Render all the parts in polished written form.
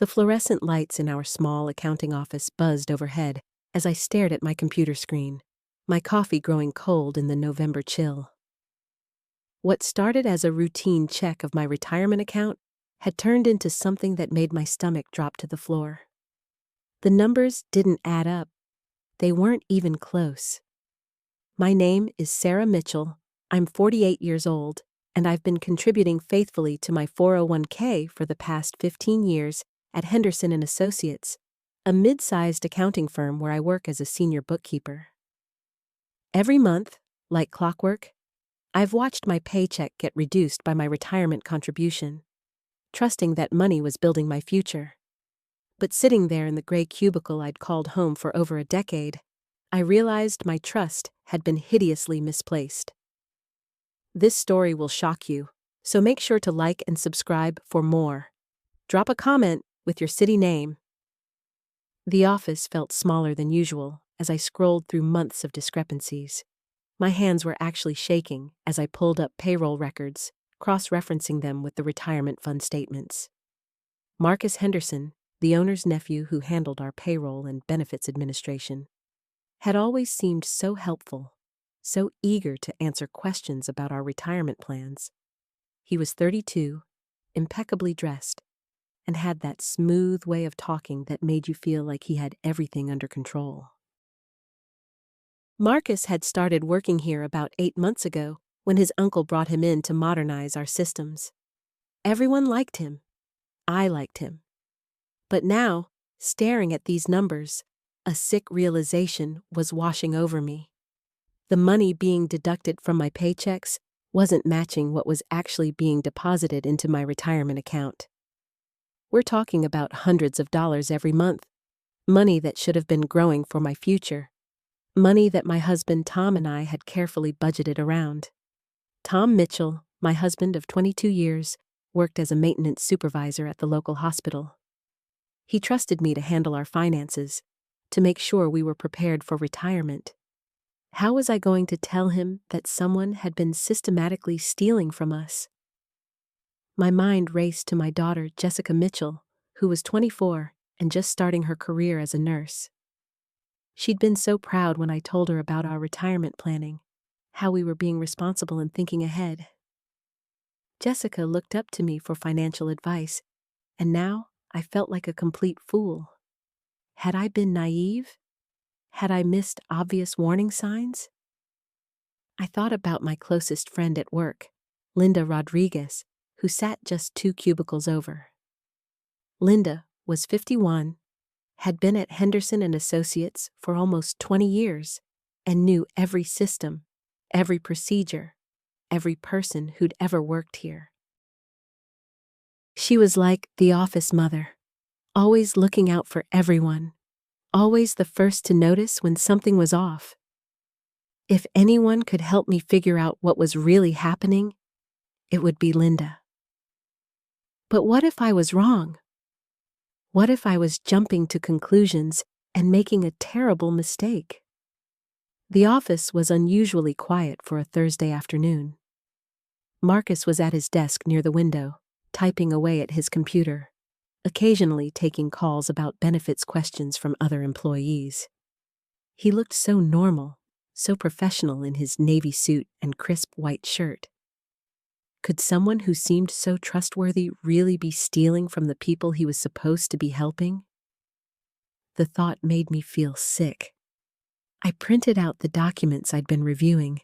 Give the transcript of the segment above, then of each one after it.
The fluorescent lights in our small accounting office buzzed overhead as I stared at my computer screen, my coffee growing cold in the November chill. What started as a routine check of my retirement account had turned into something that made my stomach drop to the floor. The numbers didn't add up. They weren't even close. My name is Sarah Mitchell. I'm 48 years old, and I've been contributing faithfully to my 401k for the past 15 years at Henderson & Associates, a mid-sized accounting firm where I work as a senior bookkeeper. Every month, like clockwork, I've watched my paycheck get reduced by my retirement contribution, trusting that money was building my future. But sitting there in the gray cubicle I'd called home for over a decade, I realized my trust had been hideously misplaced. This story will shock you, so make sure to like and subscribe for more. Drop a comment with your city name. The office felt smaller than usual as I scrolled through months of discrepancies. My hands were actually shaking as I pulled up payroll records, cross-referencing them with the retirement fund statements. Marcus Henderson, the owner's nephew who handled our payroll and benefits administration, had always seemed so helpful, so eager to answer questions about our retirement plans. He was 32, impeccably dressed, and had that smooth way of talking that made you feel like he had everything under control. Marcus had started working here about 8 months ago when his uncle brought him in to modernize our systems. Everyone liked him. I liked him. But now, staring at these numbers, a sick realization was washing over me. The money being deducted from my paychecks wasn't matching what was actually being deposited into my retirement account. We're talking about hundreds of dollars every month, money that should have been growing for my future. Money that my husband Tom and I had carefully budgeted around. Tom Mitchell, my husband of 22 years, worked as a maintenance supervisor at the local hospital. He trusted me to handle our finances, to make sure we were prepared for retirement. How was I going to tell him that someone had been systematically stealing from us? My mind raced to my daughter, Jessica Mitchell, who was 24 and just starting her career as a nurse. She'd been so proud when I told her about our retirement planning, how we were being responsible and thinking ahead. Jessica looked up to me for financial advice, and now I felt like a complete fool. Had I been naive? Had I missed obvious warning signs? I thought about my closest friend at work, Linda Rodriguez, who sat just 2 cubicles over. Linda was 51, had been at Henderson & Associates for almost 20 years, and knew every system, every procedure, every person who'd ever worked here. She was like the office mother, always looking out for everyone, always the first to notice when something was off. If anyone could help me figure out what was really happening, it would be Linda. But what if I was wrong? What if I was jumping to conclusions and making a terrible mistake? The office was unusually quiet for a Thursday afternoon. Marcus was at his desk near the window, typing away at his computer, occasionally taking calls about benefits questions from other employees. He looked so normal, so professional in his navy suit and crisp white shirt. Could someone who seemed so trustworthy really be stealing from the people he was supposed to be helping? The thought made me feel sick. I printed out the documents I'd been reviewing,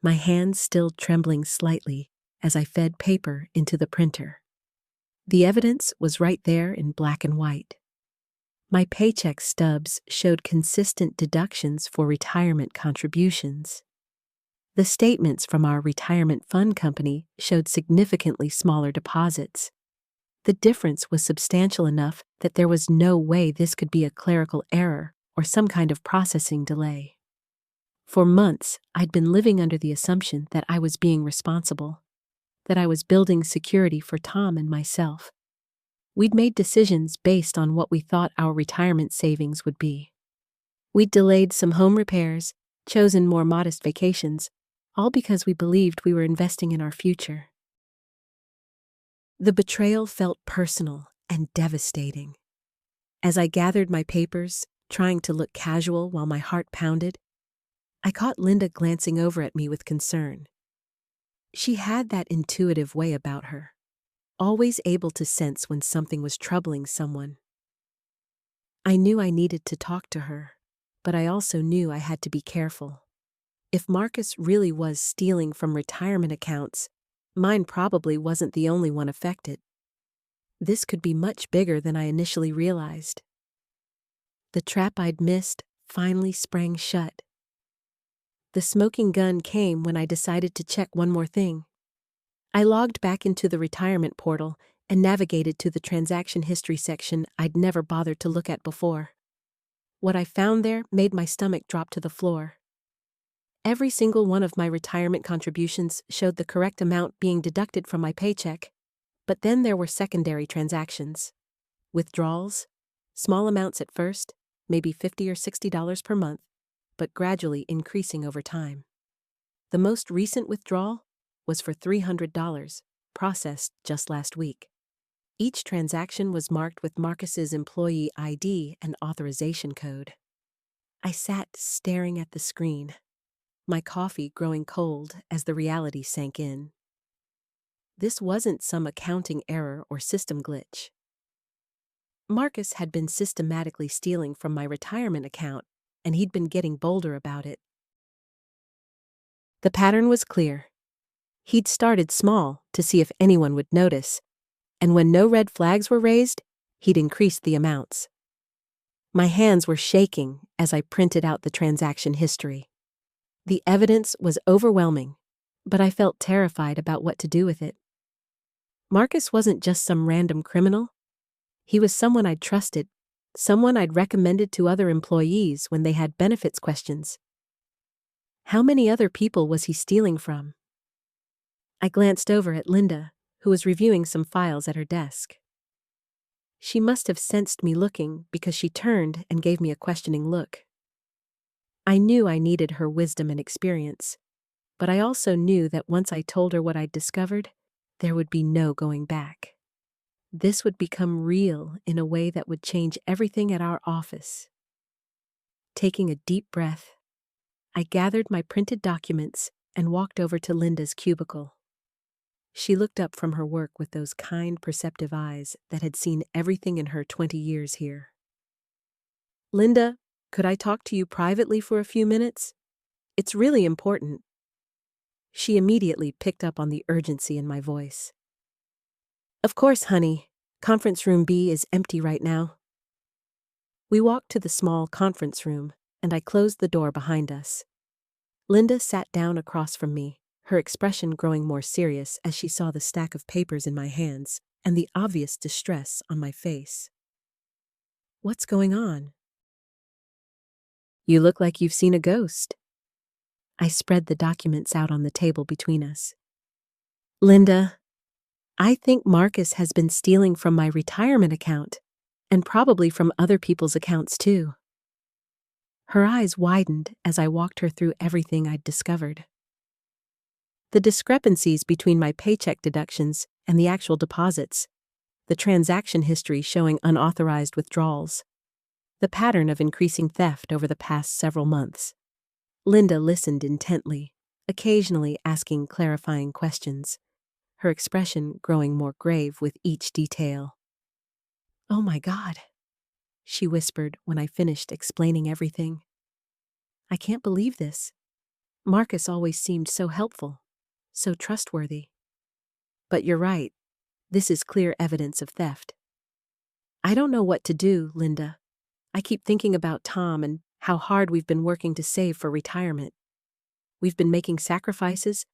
my hands still trembling slightly as I fed paper into the printer. The evidence was right there in black and white. My paycheck stubs showed consistent deductions for retirement contributions. The statements from our retirement fund company showed significantly smaller deposits. The difference was substantial enough that there was no way this could be a clerical error or some kind of processing delay. For months, I'd been living under the assumption that I was being responsible, that I was building security for Tom and myself. We'd made decisions based on what we thought our retirement savings would be. We'd delayed some home repairs, chosen more modest vacations, all because we believed we were investing in our future. The betrayal felt personal and devastating. As I gathered my papers, trying to look casual while my heart pounded, I caught Linda glancing over at me with concern. She had that intuitive way about her, always able to sense when something was troubling someone. I knew I needed to talk to her, but I also knew I had to be careful. If Marcus really was stealing from retirement accounts, mine probably wasn't the only one affected. This could be much bigger than I initially realized. The trap I'd missed finally sprang shut. The smoking gun came when I decided to check one more thing. I logged back into the retirement portal and navigated to the transaction history section I'd never bothered to look at before. What I found there made my stomach drop to the floor. Every single one of my retirement contributions showed the correct amount being deducted from my paycheck, but then there were secondary transactions. Withdrawals, small amounts at first, maybe $50 or $60 per month, but gradually increasing over time. The most recent withdrawal was for $300, processed just last week. Each transaction was marked with Marcus's employee ID and authorization code. I sat staring at the screen, my coffee growing cold as the reality sank in. This wasn't some accounting error or system glitch. Marcus had been systematically stealing from my retirement account, and he'd been getting bolder about it. The pattern was clear. He'd started small to see if anyone would notice, and when no red flags were raised, he'd increased the amounts. My hands were shaking as I printed out the transaction history. The evidence was overwhelming, but I felt terrified about what to do with it. Marcus wasn't just some random criminal. He was someone I'd trusted, someone I'd recommended to other employees when they had benefits questions. How many other people was he stealing from? I glanced over at Linda, who was reviewing some files at her desk. She must have sensed me looking because she turned and gave me a questioning look. I knew I needed her wisdom and experience, but I also knew that once I told her what I'd discovered, there would be no going back. This would become real in a way that would change everything at our office. Taking a deep breath, I gathered my printed documents and walked over to Linda's cubicle. She looked up from her work with those kind, perceptive eyes that had seen everything in her 20 years here. "Linda, could I talk to you privately for a few minutes? It's really important." She immediately picked up on the urgency in my voice. "Of course, honey. Conference room B is empty right now." We walked to the small conference room, and I closed the door behind us. Linda sat down across from me, her expression growing more serious as she saw the stack of papers in my hands and the obvious distress on my face. "What's going on?" "You look like you've seen a ghost." I spread the documents out on the table between us. "Linda, I think Marcus has been stealing from my retirement account, and probably from other people's accounts too." Her eyes widened as I walked her through everything I'd discovered. The discrepancies between my paycheck deductions and the actual deposits, the transaction history showing unauthorized withdrawals, the pattern of increasing theft over the past several months. Linda listened intently, occasionally asking clarifying questions, her expression growing more grave with each detail. "Oh my God," she whispered when I finished explaining everything. "I can't believe this. Marcus always seemed so helpful, so trustworthy. But you're right, this is clear evidence of theft. I don't know what to do, Linda. I keep thinking about Tom and how hard we've been working to save for retirement. We've been making sacrifices,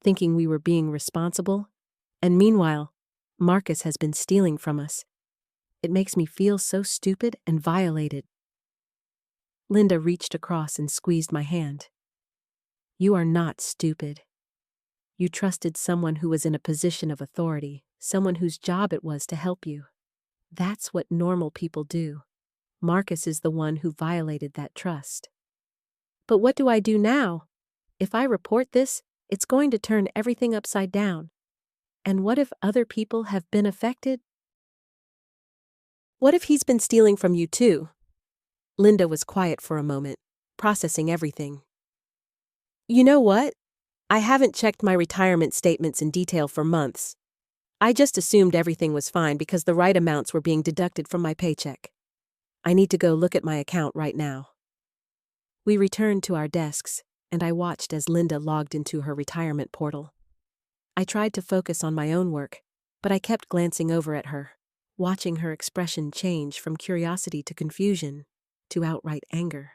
thinking we were being responsible, and meanwhile, Marcus has been stealing from us. It makes me feel so stupid and violated." Linda reached across and squeezed my hand. "You are not stupid. You trusted someone who was in a position of authority, someone whose job it was to help you. That's what normal people do. Marcus is the one who violated that trust." "But what do I do now? If I report this, it's going to turn everything upside down. And what if other people have been affected?" What if he's been stealing from you too? Linda was quiet for a moment, processing everything. You know what? I haven't checked my retirement statements in detail for months. I just assumed everything was fine because the right amounts were being deducted from my paycheck. I need to go look at my account right now. We returned to our desks, and I watched as Linda logged into her retirement portal. I tried to focus on my own work, but I kept glancing over at her, watching her expression change from curiosity to confusion to outright anger.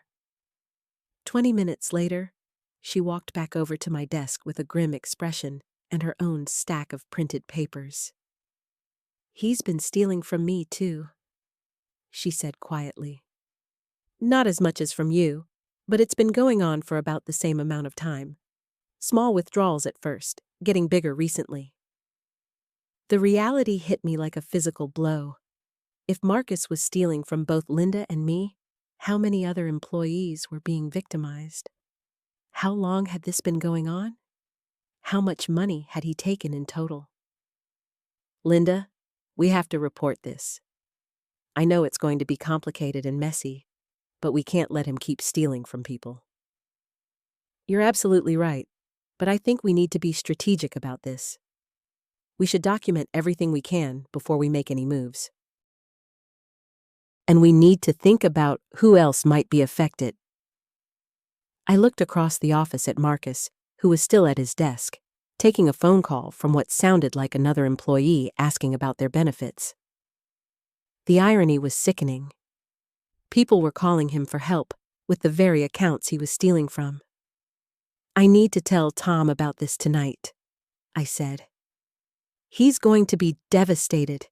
20 minutes later, she walked back over to my desk with a grim expression and her own stack of printed papers. He's been stealing from me too, she said quietly. Not as much as from you, but it's been going on for about the same amount of time. Small withdrawals at first, getting bigger recently. The reality hit me like a physical blow. If Marcus was stealing from both Linda and me, how many other employees were being victimized? How long had this been going on? How much money had he taken in total? Linda, we have to report this. I know it's going to be complicated and messy, but we can't let him keep stealing from people. You're absolutely right, but I think we need to be strategic about this. We should document everything we can before we make any moves. And we need to think about who else might be affected. I looked across the office at Marcus, who was still at his desk, taking a phone call from what sounded like another employee asking about their benefits. The irony was sickening. People were calling him for help with the very accounts he was stealing from. I need to tell Tom about this tonight, I said. He's going to be devastated.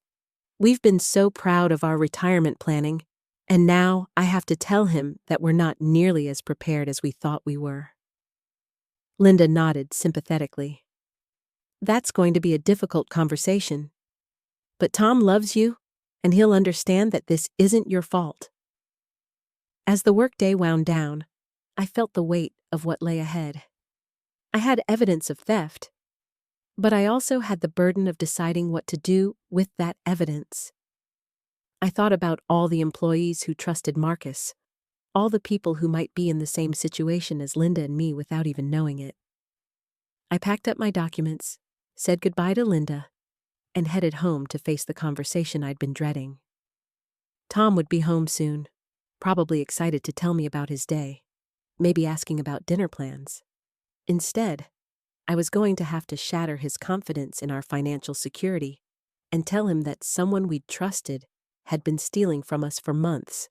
We've been so proud of our retirement planning, and now I have to tell him that we're not nearly as prepared as we thought we were. Linda nodded sympathetically. That's going to be a difficult conversation. But Tom loves you, and he'll understand that this isn't your fault. As the workday wound down, I felt the weight of what lay ahead. I had evidence of theft, but I also had the burden of deciding what to do with that evidence. I thought about all the employees who trusted Marcus, all the people who might be in the same situation as Linda and me without even knowing it. I packed up my documents, said goodbye to Linda, and headed home to face the conversation I'd been dreading. Tom would be home soon, probably excited to tell me about his day, maybe asking about dinner plans. Instead, I was going to have to shatter his confidence in our financial security and tell him that someone we'd trusted had been stealing from us for months.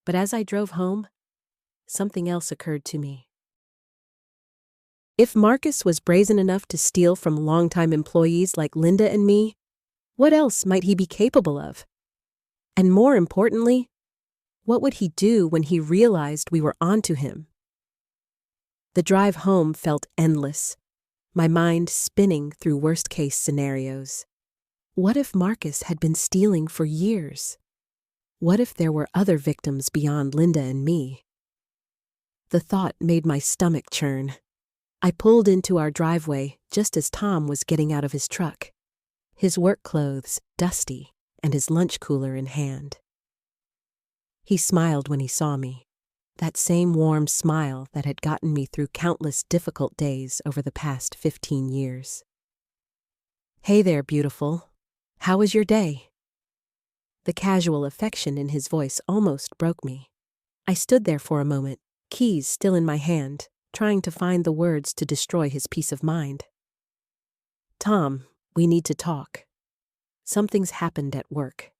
But as I drove home, something else occurred to me. If Marcus was brazen enough to steal from longtime employees like Linda and me, what else might he be capable of? And more importantly, what would he do when he realized we were onto him? The drive home felt endless, my mind spinning through worst-case scenarios. What if Marcus had been stealing for years? What if there were other victims beyond Linda and me? The thought made my stomach churn. I pulled into our driveway just as Tom was getting out of his truck, his work clothes dusty and his lunch cooler in hand. He smiled when he saw me, that same warm smile that had gotten me through countless difficult days over the past 15 years. Hey there, beautiful. How was your day? The casual affection in his voice almost broke me. I stood there for a moment, keys still in my hand, trying to find the words to destroy his peace of mind. Tom, we need to talk. Something's happened at work.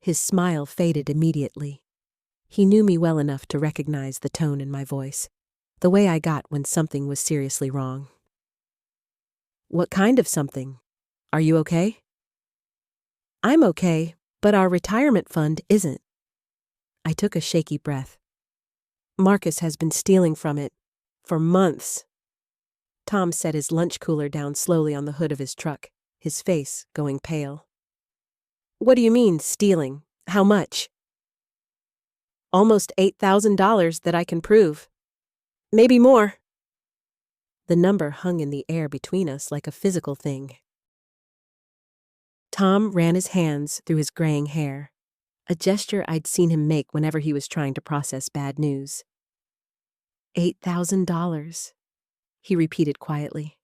His smile faded immediately. He knew me well enough to recognize the tone in my voice, the way I got when something was seriously wrong. What kind of something? Are you okay? I'm okay, but our retirement fund isn't. I took a shaky breath. Marcus has been stealing from it for months. Tom set his lunch cooler down slowly on the hood of his truck, his face going pale. What do you mean, stealing? How much? Almost $8,000 that I can prove. Maybe more. The number hung in the air between us like a physical thing. Tom ran his hands through his graying hair, a gesture I'd seen him make whenever he was trying to process bad news. $8,000, he repeated quietly.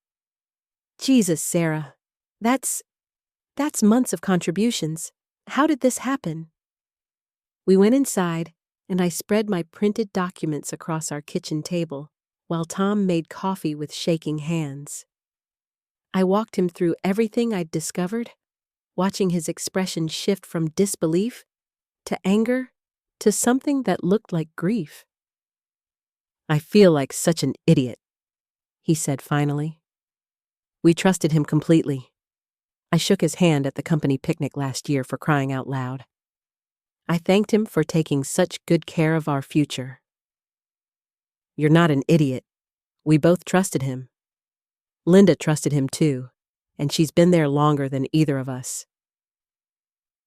Jesus, Sarah, that's months of contributions. How did this happen? We went inside, and I spread my printed documents across our kitchen table, while Tom made coffee with shaking hands. I walked him through everything I'd discovered, watching his expression shift from disbelief to anger to something that looked like grief. I feel like such an idiot, he said finally. We trusted him completely. I shook his hand at the company picnic last year for crying out loud. I thanked him for taking such good care of our future. You're not an idiot. We both trusted him. Linda trusted him too, and she's been there longer than either of us.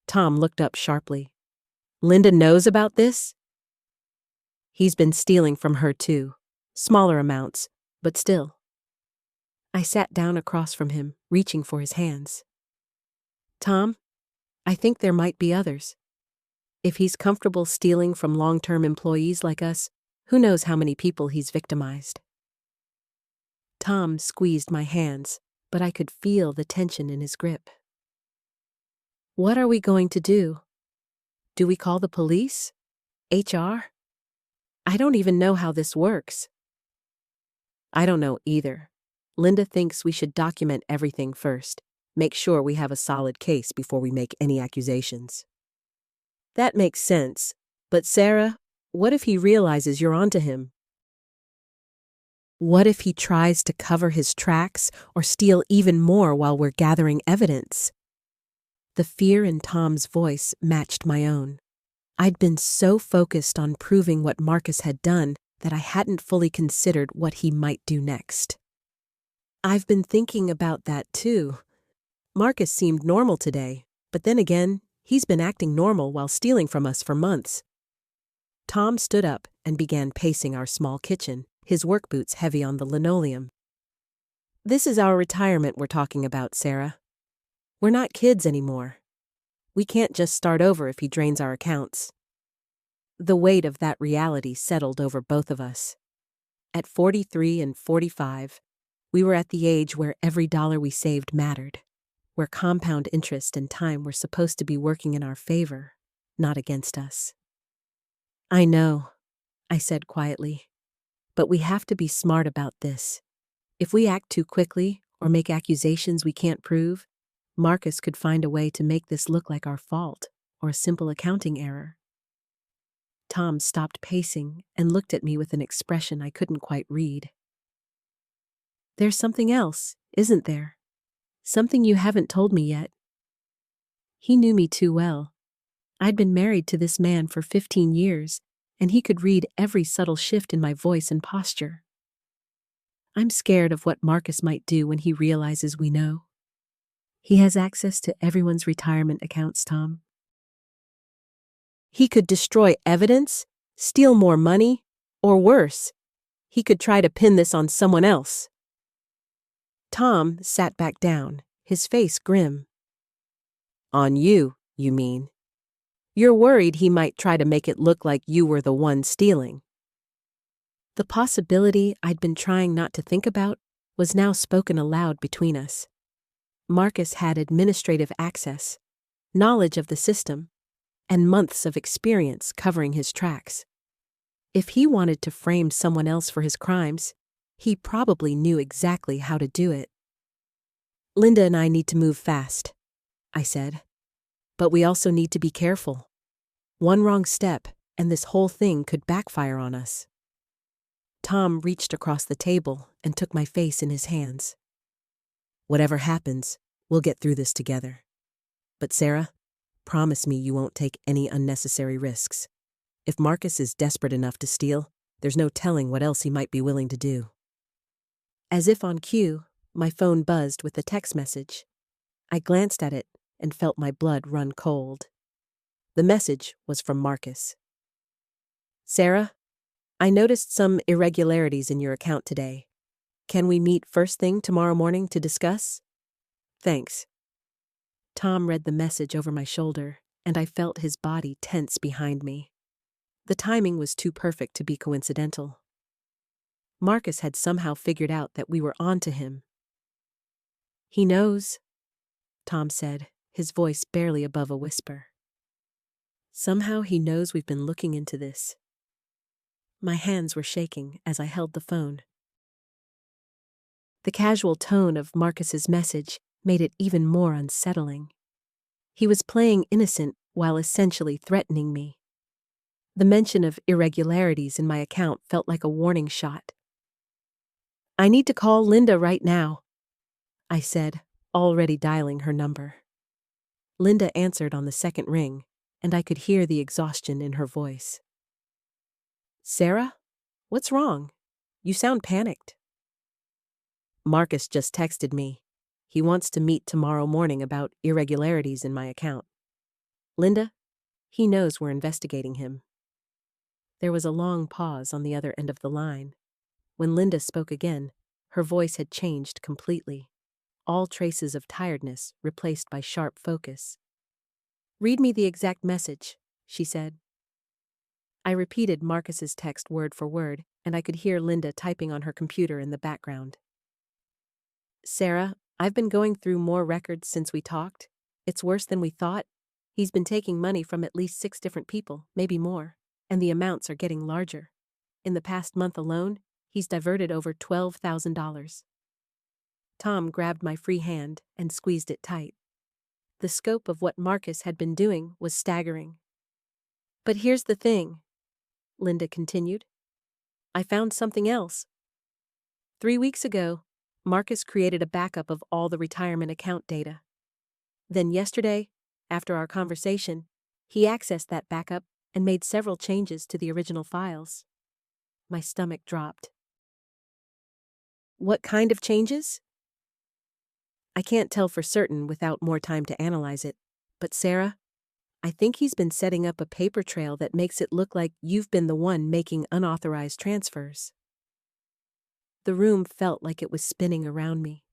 Tom looked up sharply. Linda knows about this? He's been stealing from her too, smaller amounts, but still. I sat down across from him, reaching for his hands. Tom, I think there might be others. If he's comfortable stealing from long-term employees like us, who knows how many people he's victimized. Tom squeezed my hands, but I could feel the tension in his grip. What are we going to do? Do we call the police? HR? I don't even know how this works. I don't know either. Linda thinks we should document everything first, make sure we have a solid case before we make any accusations. That makes sense, but Sarah, what if he realizes you're onto him? What if he tries to cover his tracks or steal even more while we're gathering evidence? The fear in Tom's voice matched my own. I'd been so focused on proving what Marcus had done that I hadn't fully considered what he might do next. I've been thinking about that too. Marcus seemed normal today, but then again, he's been acting normal while stealing from us for months. Tom stood up and began pacing our small kitchen, his work boots heavy on the linoleum. This is our retirement we're talking about, Sarah. We're not kids anymore. We can't just start over if he drains our accounts. The weight of that reality settled over both of us. At 43 and 45, we were at the age where every dollar we saved mattered, where compound interest and time were supposed to be working in our favor, not against us. I know, I said quietly, but we have to be smart about this. If we act too quickly or make accusations we can't prove, Marcus could find a way to make this look like our fault or a simple accounting error. Tom stopped pacing and looked at me with an expression I couldn't quite read. There's something else, isn't there? Something you haven't told me yet. He knew me too well. I'd been married to this man for 15 years, and he could read every subtle shift in my voice and posture. I'm scared of what Marcus might do when he realizes we know. He has access to everyone's retirement accounts, Tom. He could destroy evidence, steal more money, or worse, he could try to pin this on someone else. Tom sat back down, his face grim. On you, you mean? You're worried he might try to make it look like you were the one stealing. The possibility I'd been trying not to think about was now spoken aloud between us. Marcus had administrative access, knowledge of the system, and months of experience covering his tracks. If he wanted to frame someone else for his crimes, he probably knew exactly how to do it. Linda and I need to move fast, I said. But we also need to be careful. One wrong step, and this whole thing could backfire on us. Tom reached across the table and took my face in his hands. Whatever happens, we'll get through this together. But Sarah, promise me you won't take any unnecessary risks. If Marcus is desperate enough to steal, there's no telling what else he might be willing to do. As if on cue, my phone buzzed with a text message. I glanced at it and felt my blood run cold. The message was from Marcus. Sarah, I noticed some irregularities in your account today. Can we meet first thing tomorrow morning to discuss? Thanks. Tom read the message over my shoulder, and I felt his body tense behind me. The timing was too perfect to be coincidental. Marcus had somehow figured out that we were on to him. "He knows," Tom said, his voice barely above a whisper. "Somehow he knows we've been looking into this." My hands were shaking as I held the phone. The casual tone of Marcus's message made it even more unsettling. He was playing innocent while essentially threatening me. The mention of irregularities in my account felt like a warning shot. "I need to call Linda right now," I said, already dialing her number. Linda answered on the second ring, and I could hear the exhaustion in her voice. "Sarah? What's wrong? You sound panicked." "Marcus just texted me. He wants to meet tomorrow morning about irregularities in my account. Linda, he knows we're investigating him." There was a long pause on the other end of the line. When Linda spoke again, her voice had changed completely. All traces of tiredness replaced by sharp focus. "Read me the exact message," she said. I repeated Marcus's text word for word, and I could hear Linda typing on her computer in the background. "Sarah, I've been going through more records since we talked. It's worse than we thought. He's been taking money from at least 6 different people, maybe more, and the amounts are getting larger. In the past month alone, he's diverted over $12,000. Tom grabbed my free hand and squeezed it tight. The scope of what Marcus had been doing was staggering. "But here's the thing," Linda continued. "I found something else. 3 weeks ago, Marcus created a backup of all the retirement account data. Then yesterday, after our conversation, he accessed that backup and made several changes to the original files." My stomach dropped. "What kind of changes?" "I can't tell for certain without more time to analyze it, but Sarah, I think he's been setting up a paper trail that makes it look like you've been the one making unauthorized transfers." The room felt like it was spinning around me.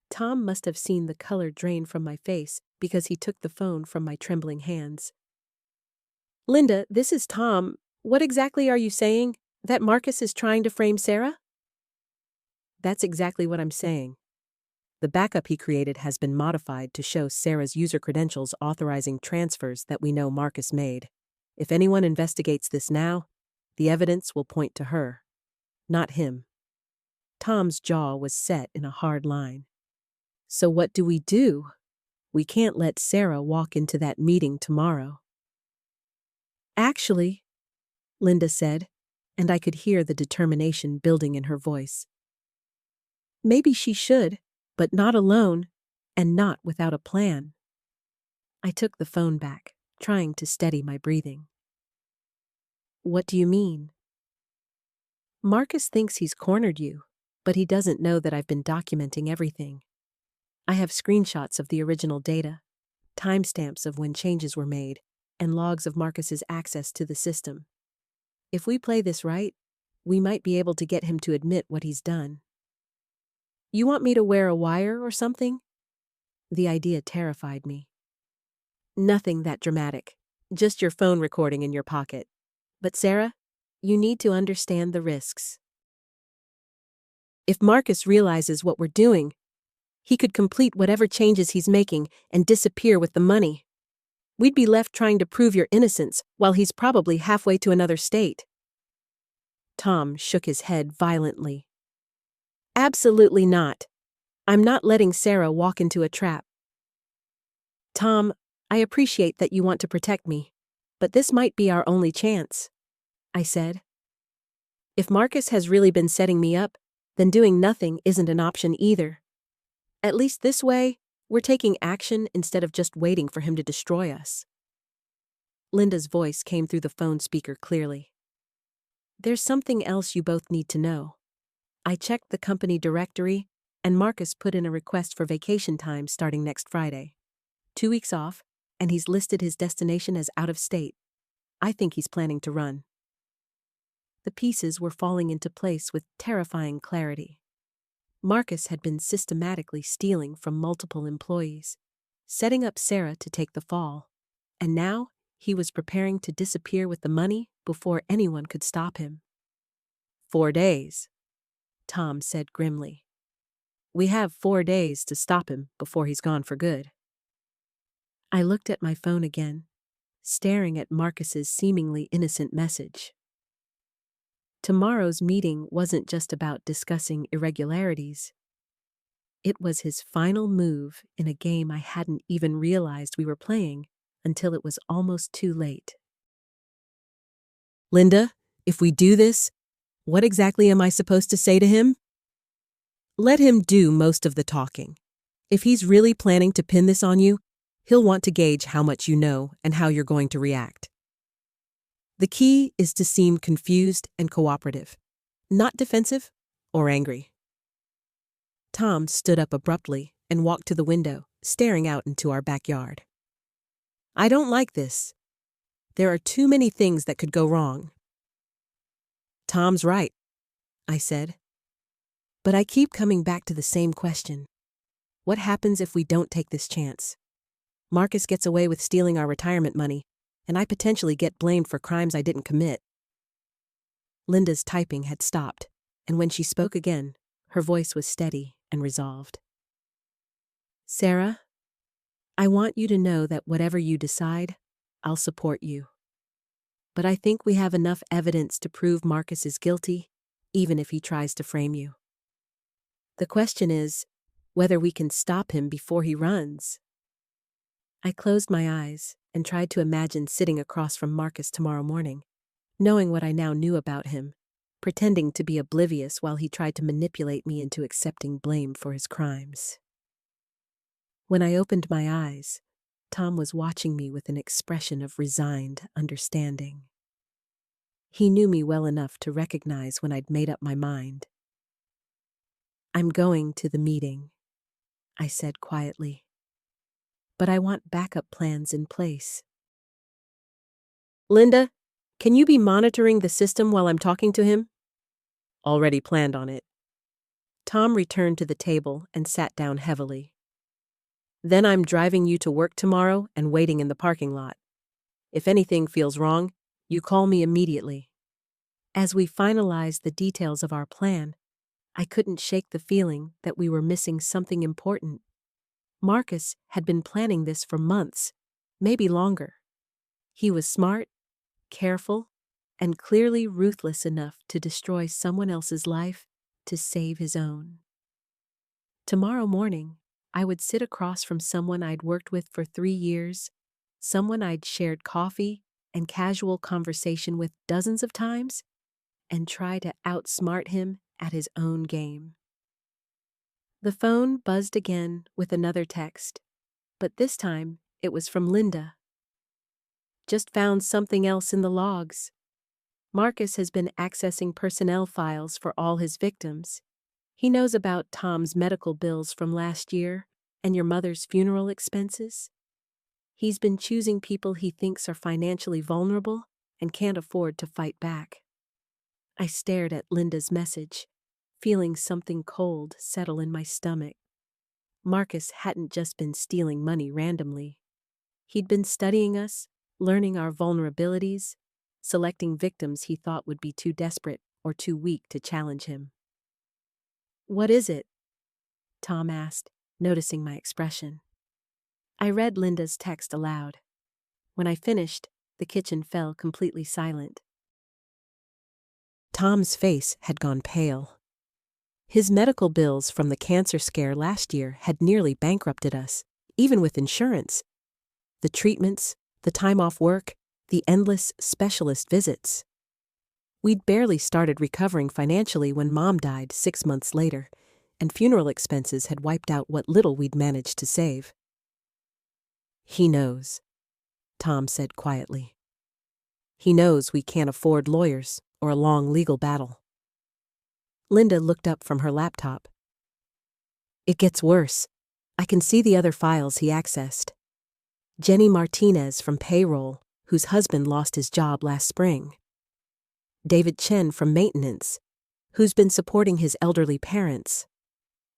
Tom must have seen the color drain from my face because he took the phone from my trembling hands. "Linda, this is Tom. What exactly are you saying? That Marcus is trying to frame Sarah?" "That's exactly what I'm saying. The backup he created has been modified to show Sarah's user credentials authorizing transfers that we know Marcus made. If anyone investigates this now, the evidence will point to her, not him." Tom's jaw was set in a hard line. "So what do? We can't let Sarah walk into that meeting tomorrow." "Actually," Linda said, and I could hear the determination building in her voice, "maybe she should, but not alone, and not without a plan." I took the phone back, trying to steady my breathing. "What do you mean?" "Marcus thinks he's cornered you, but he doesn't know that I've been documenting everything. I have screenshots of the original data, timestamps of when changes were made, and logs of Marcus's access to the system. If we play this right, we might be able to get him to admit what he's done." "You want me to wear a wire or something?" The idea terrified me. "Nothing that dramatic. Just your phone recording in your pocket. But Sarah, you need to understand the risks. If Marcus realizes what we're doing, he could complete whatever changes he's making and disappear with the money. We'd be left trying to prove your innocence while he's probably halfway to another state." Tom shook his head violently. "Absolutely not. I'm not letting Sarah walk into a trap." "Tom, I appreciate that you want to protect me, but this might be our only chance," I said. "If Marcus has really been setting me up, then doing nothing isn't an option either. At least this way, we're taking action instead of just waiting for him to destroy us." Linda's voice came through the phone speaker clearly. "There's something else you both need to know. I checked the company directory, and Marcus put in a request for vacation time starting next Friday. 2 weeks off, and he's listed his destination as out of state. I think he's planning to run." The pieces were falling into place with terrifying clarity. Marcus had been systematically stealing from multiple employees, setting up Sarah to take the fall. And now, he was preparing to disappear with the money before anyone could stop him. 4 days, Tom said grimly. We have 4 days to stop him before he's gone for good. I looked at my phone again, staring at Marcus's seemingly innocent message. Tomorrow's meeting wasn't just about discussing irregularities. It was his final move in a game I hadn't even realized we were playing until it was almost too late. Linda, if we do this, what exactly am I supposed to say to him? Let him do most of the talking. If he's really planning to pin this on you, he'll want to gauge how much you know and how you're going to react. The key is to seem confused and cooperative, not defensive or angry. Tom stood up abruptly and walked to the window, staring out into our backyard. I don't like this. There are too many things that could go wrong. Tom's right, I said. But I keep coming back to the same question. What happens if we don't take this chance? Marcus gets away with stealing our retirement money, and I potentially get blamed for crimes I didn't commit. Linda's typing had stopped, and when she spoke again, her voice was steady and resolved. Sarah, I want you to know that whatever you decide, I'll support you. But I think we have enough evidence to prove Marcus is guilty, even if he tries to frame you. The question is whether we can stop him before he runs. I closed my eyes and tried to imagine sitting across from Marcus tomorrow morning, knowing what I now knew about him, pretending to be oblivious while he tried to manipulate me into accepting blame for his crimes. When I opened my eyes, Tom was watching me with an expression of resigned understanding. He knew me well enough to recognize when I'd made up my mind. I'm going to the meeting, I said quietly. But I want backup plans in place. Linda, can you be monitoring the system while I'm talking to him? Already planned on it. Tom returned to the table and sat down heavily. Then I'm driving you to work tomorrow and waiting in the parking lot. If anything feels wrong, you call me immediately. As we finalized the details of our plan, I couldn't shake the feeling that we were missing something important. Marcus had been planning this for months, maybe longer. He was smart, careful, and clearly ruthless enough to destroy someone else's life to save his own. Tomorrow morning, I would sit across from someone I'd worked with for 3 years, someone I'd shared coffee and casual conversation with dozens of times, and try to outsmart him at his own game. The phone buzzed again with another text, but this time it was from Linda. Just found something else in the logs. Marcus has been accessing personnel files for all his victims. He knows about Tom's medical bills from last year and your mother's funeral expenses. He's been choosing people he thinks are financially vulnerable and can't afford to fight back. I stared at Linda's message, feeling something cold settle in my stomach. Marcus hadn't just been stealing money randomly. He'd been studying us, learning our vulnerabilities, selecting victims he thought would be too desperate or too weak to challenge him. What is it? Tom asked, noticing my expression. I read Linda's text aloud. When I finished, the kitchen fell completely silent. Tom's face had gone pale. His medical bills from the cancer scare last year had nearly bankrupted us, even with insurance. The treatments, the time off work, the endless specialist visits. We'd barely started recovering financially when Mom died 6 months later, and funeral expenses had wiped out what little we'd managed to save. He knows, Tom said quietly. He knows we can't afford lawyers or a long legal battle. Linda looked up from her laptop. It gets worse. I can see the other files he accessed. Jenny Martinez from payroll, whose husband lost his job last spring. David Chen from maintenance, who's been supporting his elderly parents.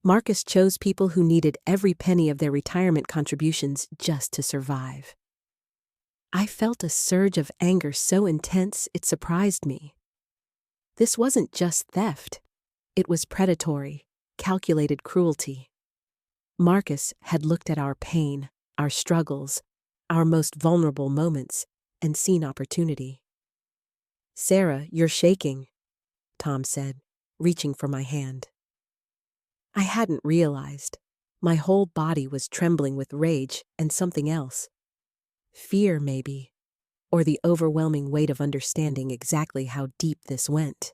Marcus chose people who needed every penny of their retirement contributions just to survive. I felt a surge of anger so intense it surprised me. This wasn't just theft. It was predatory, calculated cruelty. Marcus had looked at our pain, our struggles, our most vulnerable moments, and seen opportunity. "Sarah, you're shaking," Tom said, reaching for my hand. I hadn't realized. My whole body was trembling with rage and something else. Fear, maybe, or the overwhelming weight of understanding exactly how deep this went.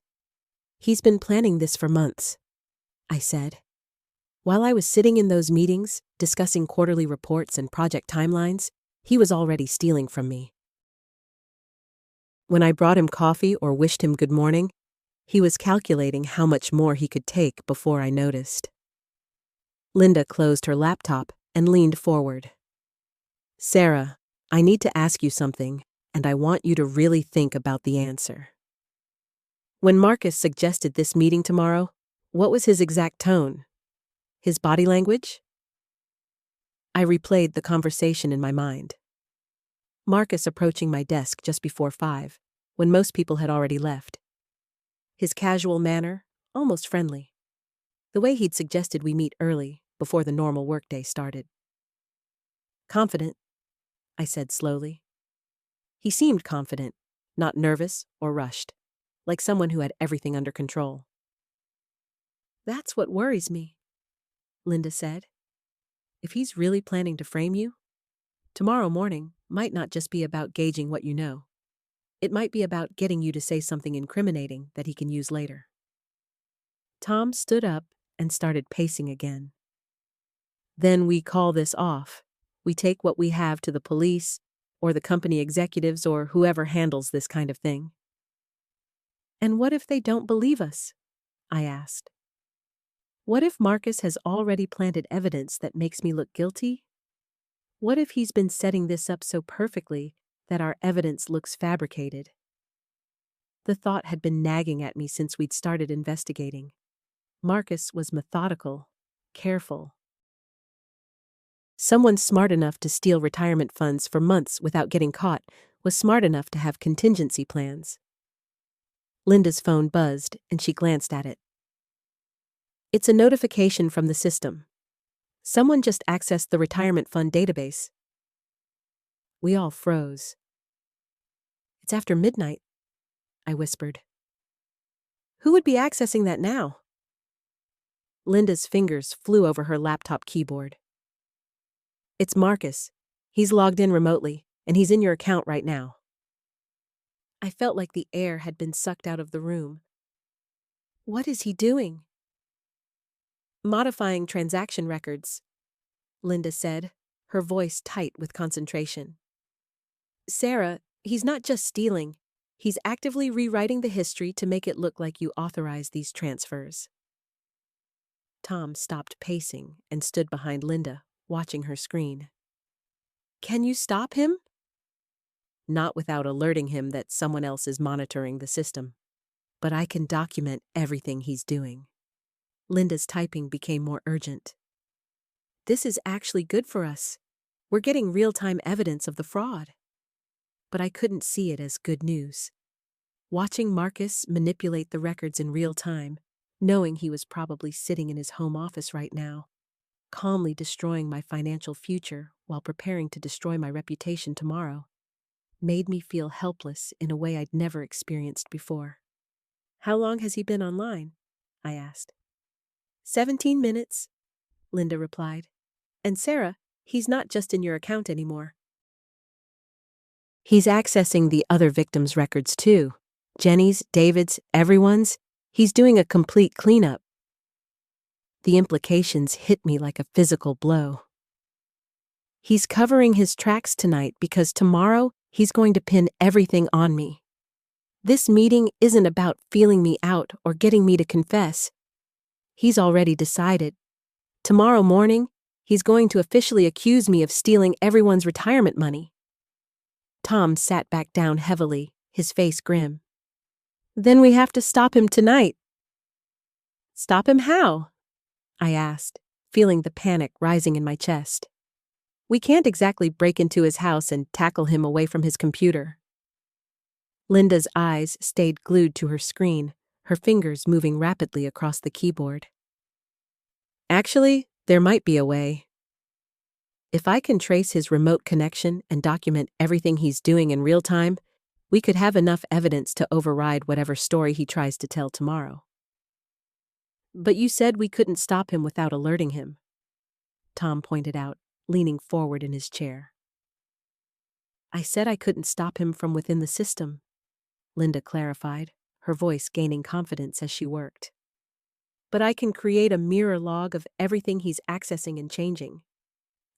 "He's been planning this for months," I said. "While I was sitting in those meetings, discussing quarterly reports and project timelines, he was already stealing from me. When I brought him coffee or wished him good morning, he was calculating how much more he could take before I noticed." Linda closed her laptop and leaned forward. "Sarah, I need to ask you something, and I want you to really think about the answer. When Marcus suggested this meeting tomorrow, what was his exact tone? His body language?" I replayed the conversation in my mind. Marcus approaching my desk just before 5, when most people had already left. His casual manner, almost friendly. The way he'd suggested we meet early, before the normal workday started. "Confident," I said slowly. He seemed confident, not nervous or rushed, like someone who had everything under control. "That's what worries me," Linda said. "If he's really planning to frame you, tomorrow morning might not just be about gauging what you know. It might be about getting you to say something incriminating that he can use later." Tom stood up and started pacing again. "Then we call this off. We take what we have to the police, or the company executives, or whoever handles this kind of thing." "And what if they don't believe us?" I asked. "What if Marcus has already planted evidence that makes me look guilty? What if he's been setting this up so perfectly that our evidence looks fabricated?" The thought had been nagging at me since we'd started investigating. Marcus was methodical, careful. Someone smart enough to steal retirement funds for months without getting caught was smart enough to have contingency plans. Linda's phone buzzed, and she glanced at it. "It's a notification from the system. Someone just accessed the retirement fund database." We all froze. "It's after midnight," I whispered. "Who would be accessing that now?" Linda's fingers flew over her laptop keyboard. "It's Marcus. He's logged in remotely, and he's in your account right now." I felt like the air had been sucked out of the room. "What is he doing?" "Modifying transaction records," Linda said, her voice tight with concentration. "Sarah, he's not just stealing. He's actively rewriting the history to make it look like you authorized these transfers." Tom stopped pacing and stood behind Linda, watching her screen. "Can you stop him?" "Not without alerting him that someone else is monitoring the system. But I can document everything he's doing." Linda's typing became more urgent. "This is actually good for us. We're getting real-time evidence of the fraud." But I couldn't see it as good news. Watching Marcus manipulate the records in real time, knowing he was probably sitting in his home office right now, calmly destroying my financial future while preparing to destroy my reputation tomorrow, made me feel helpless in a way I'd never experienced before. "How long has he been online?" I asked. 17 minutes, Linda replied. "And Sarah, he's not just in your account anymore. He's accessing the other victims' records too. Jenny's, David's, everyone's. He's doing a complete cleanup." The implications hit me like a physical blow. "He's covering his tracks tonight because tomorrow he's going to pin everything on me. This meeting isn't about feeling me out or getting me to confess. He's already decided. Tomorrow morning, he's going to officially accuse me of stealing everyone's retirement money." Tom sat back down heavily, his face grim. "Then we have to stop him tonight." "Stop him how?" I asked, feeling the panic rising in my chest. We can't exactly break into his house and tackle him away from his computer. Linda's eyes stayed glued to her screen, her fingers moving rapidly across the keyboard. Actually, there might be a way. If I can trace his remote connection and document everything he's doing in real time, we could have enough evidence to override whatever story he tries to tell tomorrow. But you said we couldn't stop him without alerting him, Tom pointed out, leaning forward in his chair. I said I couldn't stop him from within the system, Linda clarified, her voice gaining confidence as she worked. But I can create a mirror log of everything he's accessing and changing.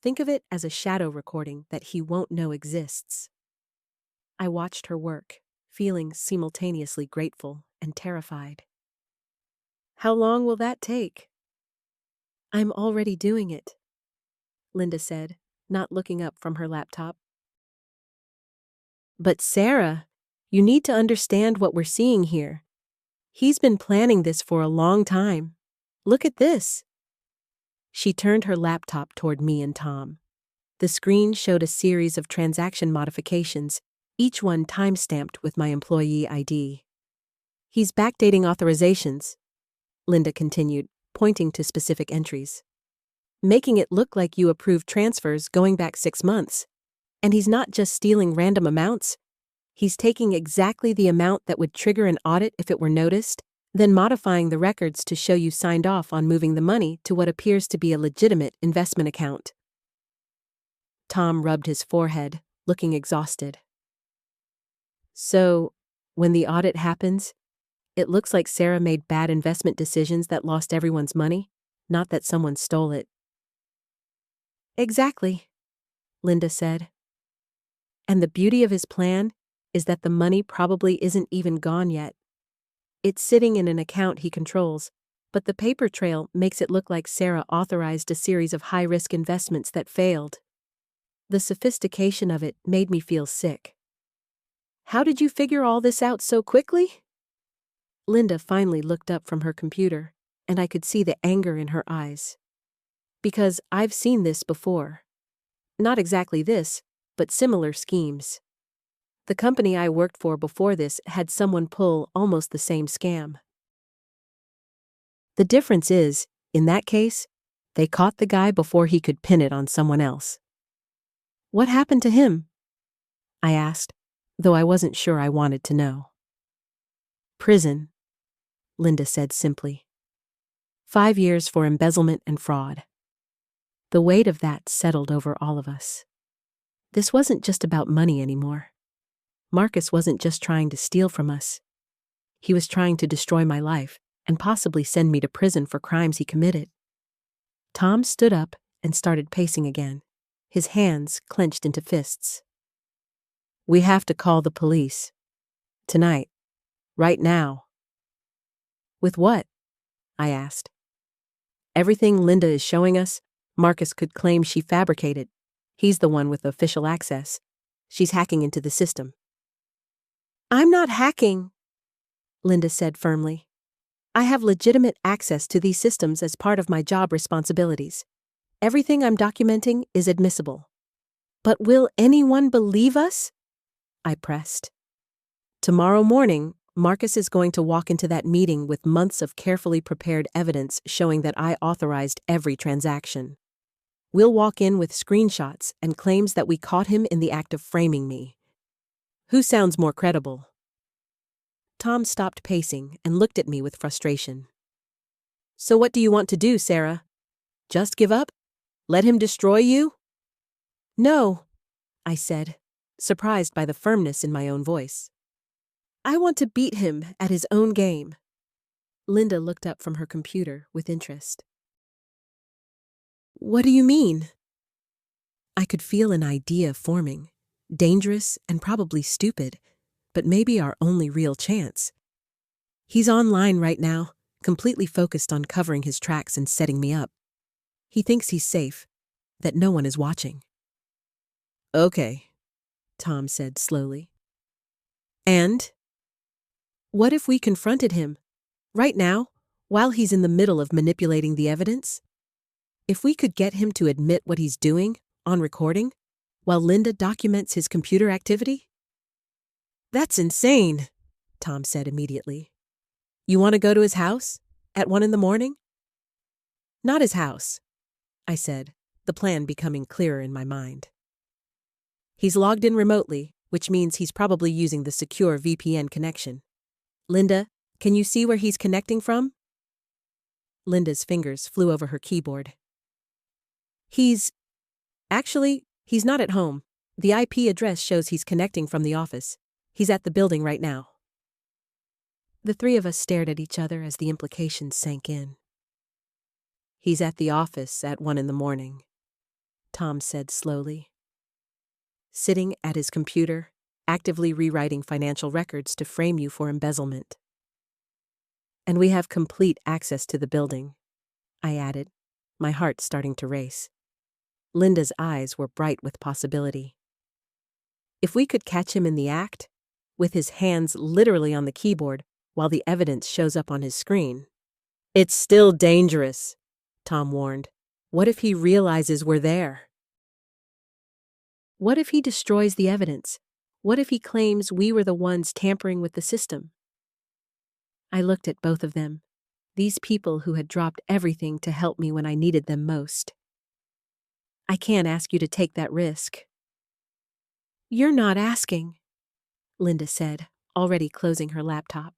Think of it as a shadow recording that he won't know exists. I watched her work, feeling simultaneously grateful and terrified. How long will that take? I'm already doing it, Linda said, not looking up from her laptop. But Sarah, you need to understand what we're seeing here. He's been planning this for a long time. Look at this. She turned her laptop toward me and Tom. The screen showed a series of transaction modifications, each one time-stamped with my employee ID. He's backdating authorizations, Linda continued, pointing to specific entries. Making it look like you approved transfers going back 6 months. And he's not just stealing random amounts. He's taking exactly the amount that would trigger an audit if it were noticed, then modifying the records to show you signed off on moving the money to what appears to be a legitimate investment account. Tom rubbed his forehead, looking exhausted. So, when the audit happens, it looks like Sarah made bad investment decisions that lost everyone's money, not that someone stole it. Exactly, Linda said. And the beauty of his plan is that the money probably isn't even gone yet. It's sitting in an account he controls, but the paper trail makes it look like Sarah authorized a series of high-risk investments that failed. The sophistication of it made me feel sick. How did you figure all this out so quickly? Linda finally looked up from her computer, and I could see the anger in her eyes. Because I've seen this before. Not exactly this, but similar schemes. The company I worked for before this had someone pull almost the same scam. The difference is, in that case, they caught the guy before he could pin it on someone else. What happened to him? I asked, though I wasn't sure I wanted to know. Prison, Linda said simply. 5 years for embezzlement and fraud. The weight of that settled over all of us. This wasn't just about money anymore. Marcus wasn't just trying to steal from us. He was trying to destroy my life and possibly send me to prison for crimes he committed. Tom stood up and started pacing again, his hands clenched into fists. We have to call the police. Tonight. Right now. With what? I asked. Everything Linda is showing us, Marcus could claim she fabricated. He's the one with official access. She's hacking into the system. I'm not hacking, Linda said firmly. I have legitimate access to these systems as part of my job responsibilities. Everything I'm documenting is admissible. But will anyone believe us? I pressed. Tomorrow morning, Marcus is going to walk into that meeting with months of carefully prepared evidence showing that I authorized every transaction. We'll walk in with screenshots and claims that we caught him in the act of framing me. Who sounds more credible? Tom stopped pacing and looked at me with frustration. So what do you want to do, Sarah? Just give up? Let him destroy you? No, I said, surprised by the firmness in my own voice. I want to beat him at his own game. Linda looked up from her computer with interest. What do you mean? I could feel an idea forming, dangerous and probably stupid, but maybe our only real chance. He's online right now, completely focused on covering his tracks and setting me up. He thinks he's safe, that no one is watching. Okay, Tom said slowly. And? What if we confronted him? Right now, while he's in the middle of manipulating the evidence? If we could get him to admit what he's doing, on recording, while Linda documents his computer activity? That's insane, Tom said immediately. You want to go to his house? At 1 a.m? Not his house, I said, the plan becoming clearer in my mind. He's logged in remotely, which means he's probably using the secure VPN connection. Linda, can you see where he's connecting from? Linda's fingers flew over her keyboard. Actually, he's not at home. The IP address shows he's connecting from the office. He's at the building right now. The three of us stared at each other as the implications sank in. He's at the office at 1 a.m, Tom said slowly. Sitting at his computer, actively rewriting financial records to frame you for embezzlement. And we have complete access to the building, I added, my heart starting to race. Linda's eyes were bright with possibility. If we could catch him in the act, with his hands literally on the keyboard while the evidence shows up on his screen. It's still dangerous, Tom warned. What if he realizes we're there? What if he destroys the evidence? What if he claims we were the ones tampering with the system? I looked at both of them, these people who had dropped everything to help me when I needed them most. I can't ask you to take that risk. You're not asking, Linda said, already closing her laptop.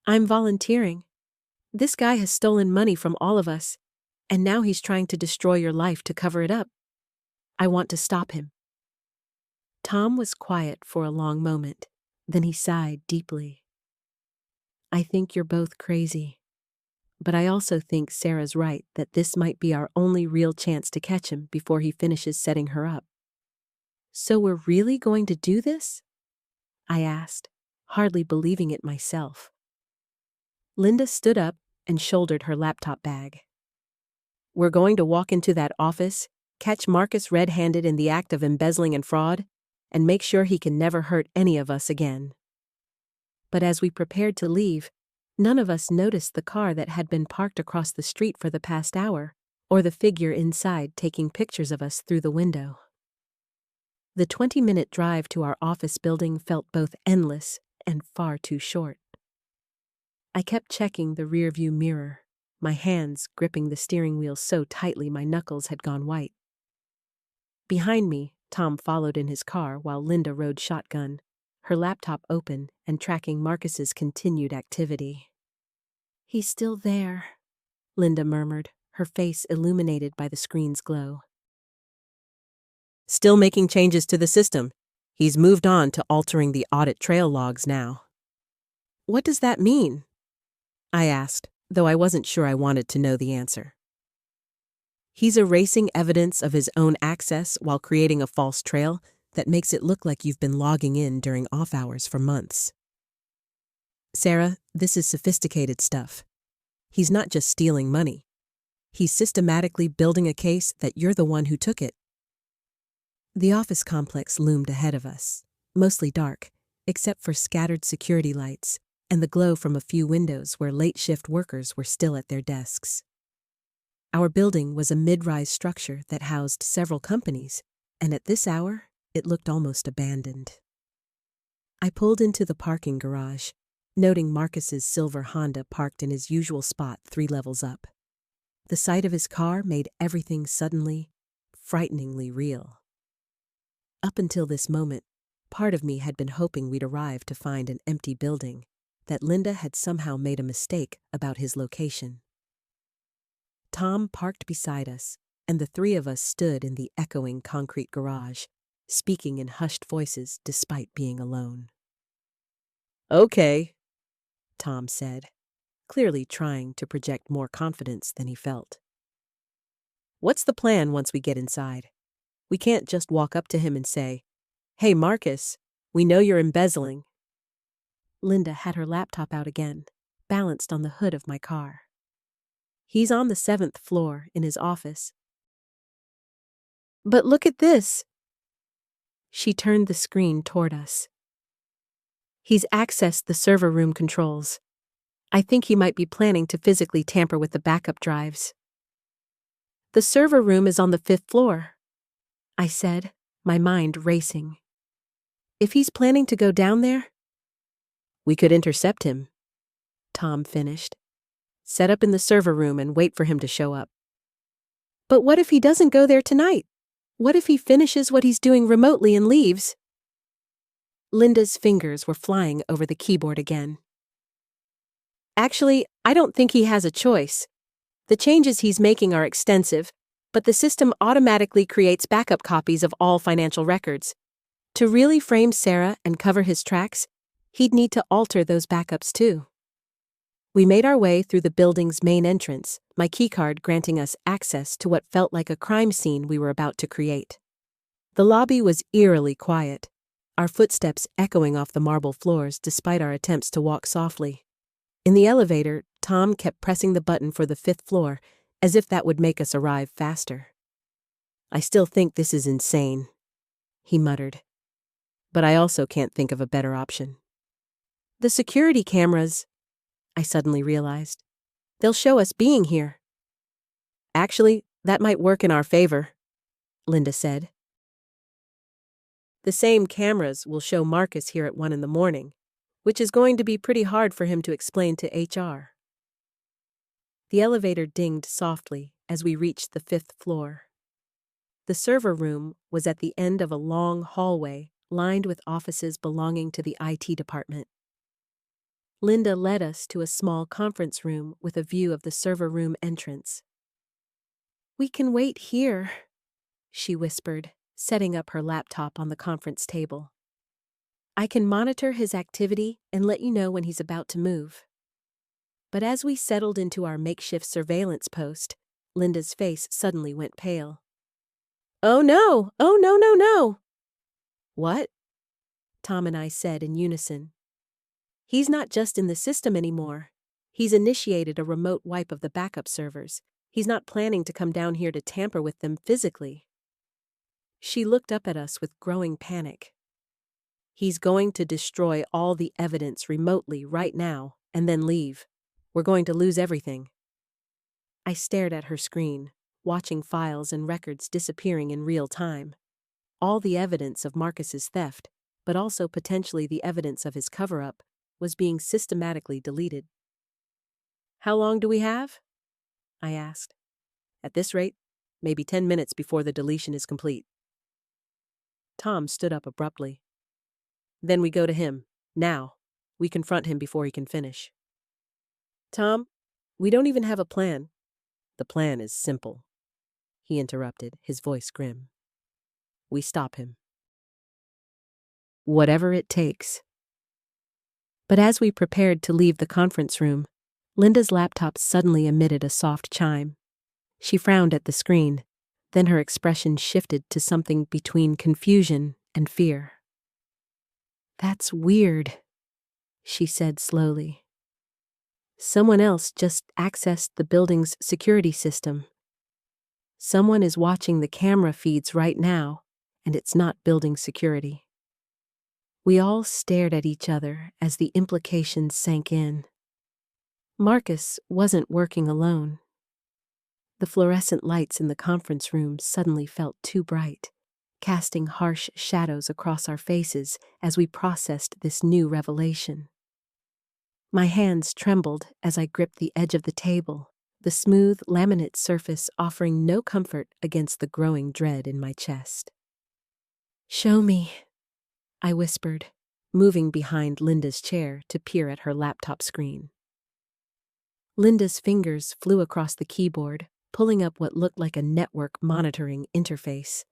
I'm volunteering. This guy has stolen money from all of us, and now he's trying to destroy your life to cover it up. I want to stop him. Tom was quiet for a long moment, then he sighed deeply. I think you're both crazy. But I also think Sarah's right that this might be our only real chance to catch him before he finishes setting her up. So we're really going to do this? I asked, hardly believing it myself. Linda stood up and shouldered her laptop bag. We're going to walk into that office, catch Marcus red-handed in the act of embezzling and fraud, and make sure he can never hurt any of us again. But as we prepared to leave, none of us noticed the car that had been parked across the street for the past hour, or the figure inside taking pictures of us through the window. The 20-minute drive to our office building felt both endless and far too short. I kept checking the rearview mirror, my hands gripping the steering wheel so tightly my knuckles had gone white. Behind me, Tom followed in his car while Linda rode shotgun, her laptop open and tracking Marcus's continued activity. He's still there, Linda murmured, her face illuminated by the screen's glow. Still making changes to the system. He's moved on to altering the audit trail logs now. What does that mean? I asked, though I wasn't sure I wanted to know the answer. He's erasing evidence of his own access while creating a false trail that makes it look like you've been logging in during off hours for months. Sarah, this is sophisticated stuff. He's not just stealing money. He's systematically building a case that you're the one who took it. The office complex loomed ahead of us, mostly dark, except for scattered security lights and the glow from a few windows where late-shift workers were still at their desks. Our building was a mid-rise structure that housed several companies, and at this hour, it looked almost abandoned. I pulled into the parking garage, noting Marcus's silver Honda parked in his usual spot 3 levels up. The sight of his car made everything suddenly, frighteningly real. Up until this moment, part of me had been hoping we'd arrive to find an empty building, that Linda had somehow made a mistake about his location. Tom parked beside us, and the 3 of us stood in the echoing concrete garage, speaking in hushed voices despite being alone. Okay, Tom said, clearly trying to project more confidence than he felt. What's the plan once we get inside? We can't just walk up to him and say, "Hey, Marcus, we know you're embezzling." Linda had her laptop out again, balanced on the hood of my car. He's on the 7th floor in his office. But look at this. She turned the screen toward us. He's accessed the server room controls. I think he might be planning to physically tamper with the backup drives. The server room is on the 5th floor, I said, my mind racing. If he's planning to go down there, we could intercept him, Tom finished. Set up in the server room and wait for him to show up. But what if he doesn't go there tonight? What if he finishes what he's doing remotely and leaves? Linda's fingers were flying over the keyboard again. Actually, I don't think he has a choice. The changes he's making are extensive, but the system automatically creates backup copies of all financial records. To really frame Sarah and cover his tracks, he'd need to alter those backups too. We made our way through the building's main entrance, my keycard granting us access to what felt like a crime scene we were about to create. The lobby was eerily quiet, our footsteps echoing off the marble floors despite our attempts to walk softly. In the elevator, Tom kept pressing the button for the 5th floor, as if that would make us arrive faster. I still think this is insane, he muttered. But I also can't think of a better option. The security cameras, I suddenly realized. They'll show us being here. Actually, that might work in our favor, Linda said. The same cameras will show Marcus here at 1 a.m, which is going to be pretty hard for him to explain to HR. The elevator dinged softly as we reached the 5th floor. The server room was at the end of a long hallway lined with offices belonging to the IT department. Linda led us to a small conference room with a view of the server room entrance. "We can wait here," she whispered, setting up her laptop on the conference table. "I can monitor his activity and let you know when he's about to move." But as we settled into our makeshift surveillance post, Linda's face suddenly went pale. "Oh no! Oh no, no, no!" "What?" Tom and I said in unison. "He's not just in the system anymore. He's initiated a remote wipe of the backup servers. He's not planning to come down here to tamper with them physically." She looked up at us with growing panic. "He's going to destroy all the evidence remotely right now and then leave. We're going to lose everything." I stared at her screen, watching files and records disappearing in real time. All the evidence of Marcus's theft, but also potentially the evidence of his cover-up, was being systematically deleted. "How long do we have?" I asked. "At this rate, maybe 10 minutes before the deletion is complete." Tom stood up abruptly. "Then we go to him. Now. We confront him before he can finish." "Tom, we don't even have a plan." "The plan is simple," he interrupted, his voice grim. "We stop him. Whatever it takes." But as we prepared to leave the conference room, Linda's laptop suddenly emitted a soft chime. She frowned at the screen, then her expression shifted to something between confusion and fear. "That's weird," she said slowly. "Someone else just accessed the building's security system. Someone is watching the camera feeds right now, and it's not building security." We all stared at each other as the implications sank in. Marcus wasn't working alone. The fluorescent lights in the conference room suddenly felt too bright, casting harsh shadows across our faces as we processed this new revelation. My hands trembled as I gripped the edge of the table, the smooth laminate surface offering no comfort against the growing dread in my chest. "Show me," I whispered, moving behind Linda's chair to peer at her laptop screen. Linda's fingers flew across the keyboard, pulling up what looked like a network monitoring interface.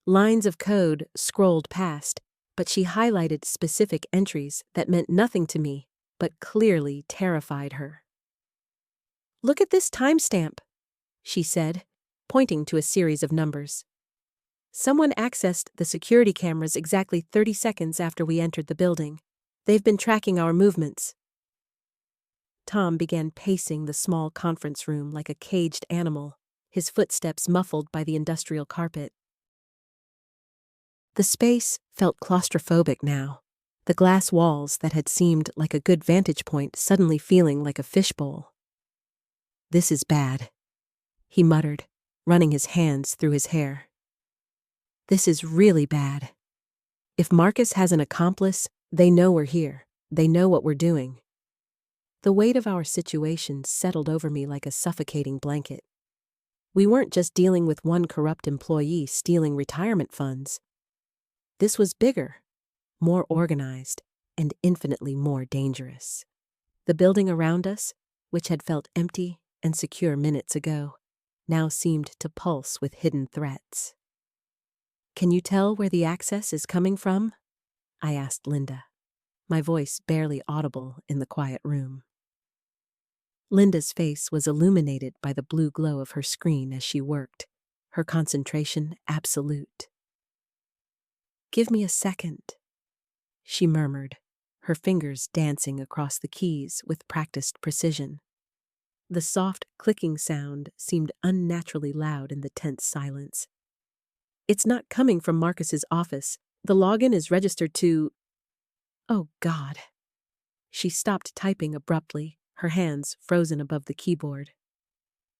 Lines of code scrolled past, but she highlighted specific entries that meant nothing to me, but clearly terrified her. "Look at this timestamp," she said, pointing to a series of numbers. "Someone accessed the security cameras exactly 30 seconds after we entered the building. They've been tracking our movements." Tom began pacing the small conference room like a caged animal, his footsteps muffled by the industrial carpet. The space felt claustrophobic now, the glass walls that had seemed like a good vantage point suddenly feeling like a fishbowl. "This is bad," he muttered, running his hands through his hair. "This is really bad. If Marcus has an accomplice, they know we're here. They know what we're doing." The weight of our situation settled over me like a suffocating blanket. We weren't just dealing with one corrupt employee stealing retirement funds. This was bigger, more organized, and infinitely more dangerous. The building around us, which had felt empty and secure minutes ago, now seemed to pulse with hidden threats. "Can you tell where the access is coming from?" I asked Linda, my voice barely audible in the quiet room. Linda's face was illuminated by the blue glow of her screen as she worked, her concentration absolute. "Give me a second," she murmured, her fingers dancing across the keys with practiced precision. The soft clicking sound seemed unnaturally loud in the tense silence. "It's not coming from Marcus's office. The login is registered to—" Oh, God. She stopped typing abruptly, her hands frozen above the keyboard.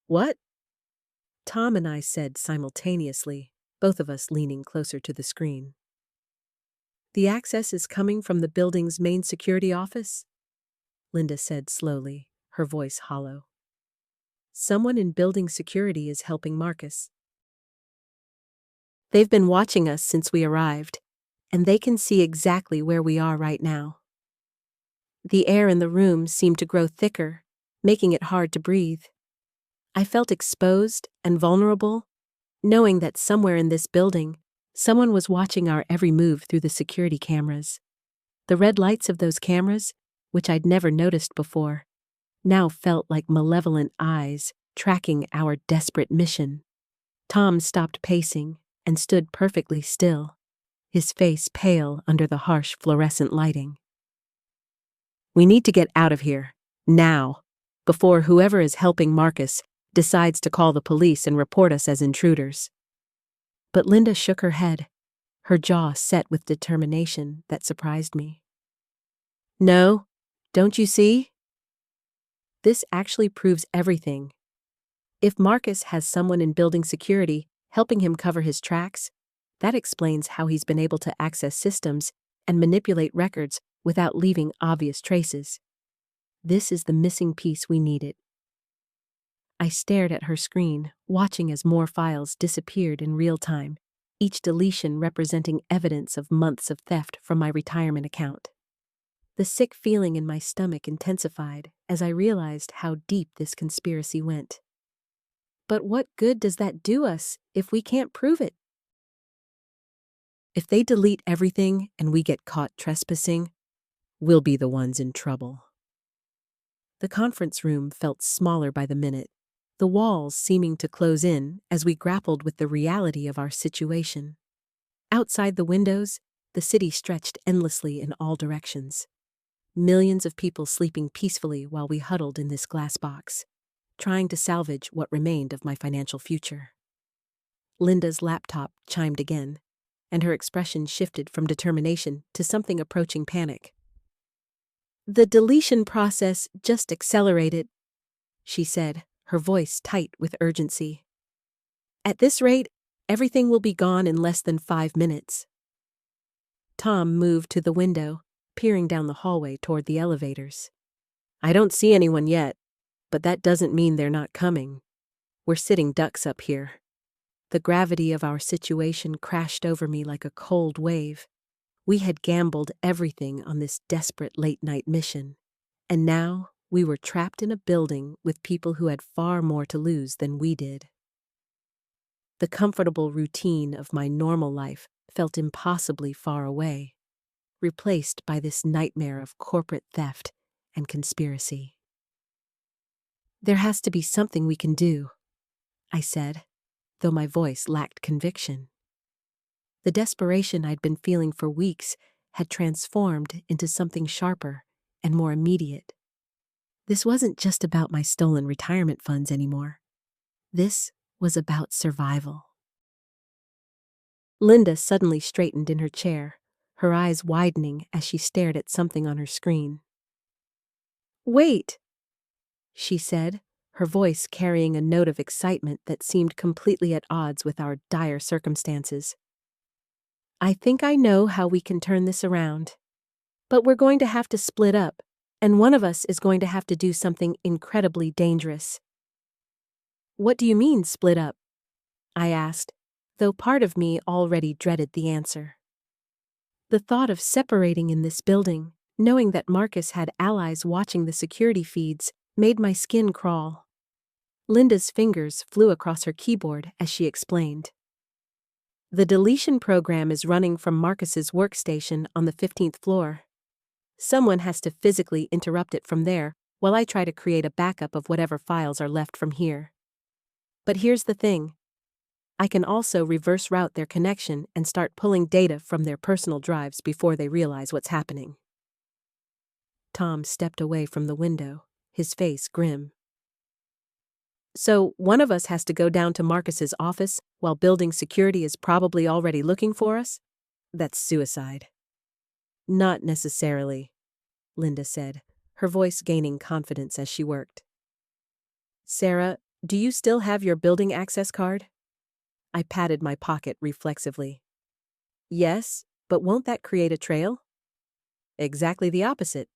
"What?" Tom and I said simultaneously, both of us leaning closer to the screen. "The access is coming from the building's main security office," Linda said slowly, her voice hollow. "Someone in building security is helping Marcus. They've been watching us since we arrived, and they can see exactly where we are right now." The air in the room seemed to grow thicker, making it hard to breathe. I felt exposed and vulnerable, knowing that somewhere in this building, someone was watching our every move through the security cameras. The red lights of those cameras, which I'd never noticed before, now felt like malevolent eyes tracking our desperate mission. Tom stopped pacing and stood perfectly still, his face pale under the harsh fluorescent lighting. "We need to get out of here, now, before whoever is helping Marcus decides to call the police and report us as intruders." But Linda shook her head, her jaw set with determination that surprised me. "No, don't you see? This actually proves everything. If Marcus has someone in building security helping him cover his tracks, that explains how he's been able to access systems and manipulate records without leaving obvious traces. This is the missing piece we needed." I stared at her screen, watching as more files disappeared in real time, each deletion representing evidence of months of theft from my retirement account. The sick feeling in my stomach intensified as I realized how deep this conspiracy went. But what good does that do us if we can't prove it? If they delete everything and we get caught trespassing, we'll be the ones in trouble. The conference room felt smaller by the minute, the walls seeming to close in as we grappled with the reality of our situation. Outside the windows, the city stretched endlessly in all directions. Millions of people sleeping peacefully while we huddled in this glass box, trying to salvage what remained of my financial future. Linda's laptop chimed again, and her expression shifted from determination to something approaching panic. "The deletion process just accelerated," she said, her voice tight with urgency. "At this rate, everything will be gone in less than 5 minutes." Tom moved to the window, peering down the hallway toward the elevators. "I don't see anyone yet, but that doesn't mean they're not coming. We're sitting ducks up here." The gravity of our situation crashed over me like a cold wave. We had gambled everything on this desperate late-night mission, and now we were trapped in a building with people who had far more to lose than we did. The comfortable routine of my normal life felt impossibly far away, replaced by this nightmare of corporate theft and conspiracy. "There has to be something we can do," I said, though my voice lacked conviction. The desperation I'd been feeling for weeks had transformed into something sharper and more immediate. This wasn't just about my stolen retirement funds anymore. This was about survival. Linda suddenly straightened in her chair, her eyes widening as she stared at something on her screen. "Wait," she said, her voice carrying a note of excitement that seemed completely at odds with our dire circumstances. "I think I know how we can turn this around. But we're going to have to split up, and one of us is going to have to do something incredibly dangerous." "What do you mean, split up?" I asked, though part of me already dreaded the answer. The thought of separating in this building, knowing that Marcus had allies watching the security feeds, made my skin crawl. Linda's fingers flew across her keyboard as she explained. "The deletion program is running from Marcus's workstation on the 15th floor. Someone has to physically interrupt it from there while I try to create a backup of whatever files are left from here. But here's the thing. I can also reverse route their connection and start pulling data from their personal drives before they realize what's happening." Tom stepped away from the window, his face grim. "So one of us has to go down to Marcus's office while building security is probably already looking for us? That's suicide." "Not necessarily," Linda said, her voice gaining confidence as she worked. "Sarah, do you still have your building access card?" I patted my pocket reflexively. "Yes, but won't that create a trail?" "Exactly the opposite.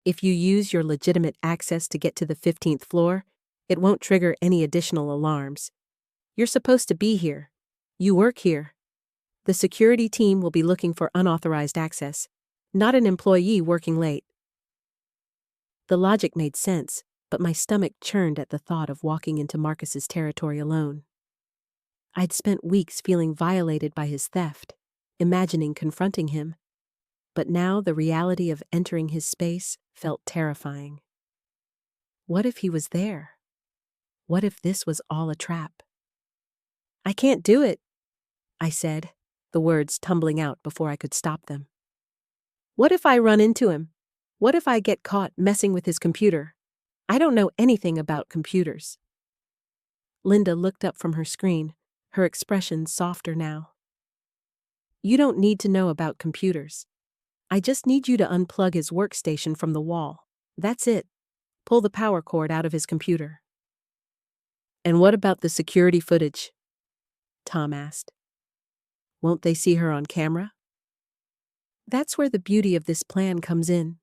If you use your legitimate access to get to the 15th floor, it won't trigger any additional alarms. You're supposed to be here. You work here. The security team will be looking for unauthorized access, not an employee working late." The logic made sense, but my stomach churned at the thought of walking into Marcus's territory alone. I'd spent weeks feeling violated by his theft, imagining confronting him, but now the reality of entering his space felt terrifying. What if he was there? What if this was all a trap? "I can't do it," I said, the words tumbling out before I could stop them. "What if I run into him? What if I get caught messing with his computer? I don't know anything about computers." Linda looked up from her screen, her expression softer now. "You don't need to know about computers. I just need you to unplug his workstation from the wall. That's it. Pull the power cord out of his computer." "And what about the security footage?" Tom asked. "Won't they see her on camera?" "That's where the beauty of this plan comes in,"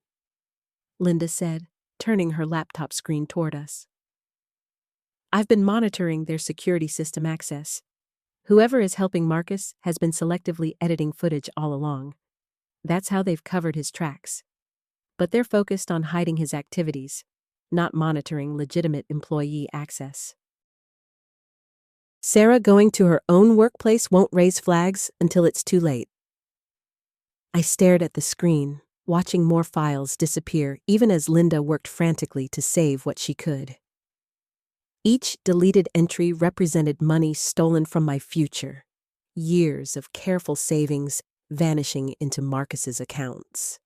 Linda said, turning her laptop screen toward us. "I've been monitoring their security system access. Whoever is helping Marcus has been selectively editing footage all along. That's how they've covered his tracks. But they're focused on hiding his activities, not monitoring legitimate employee access." "Sarah going to her own workplace won't raise flags until it's too late." I stared at the screen, watching more files disappear even as Linda worked frantically to save what she could. Each deleted entry represented money stolen from my future, years of careful savings vanishing into Marcus's accounts.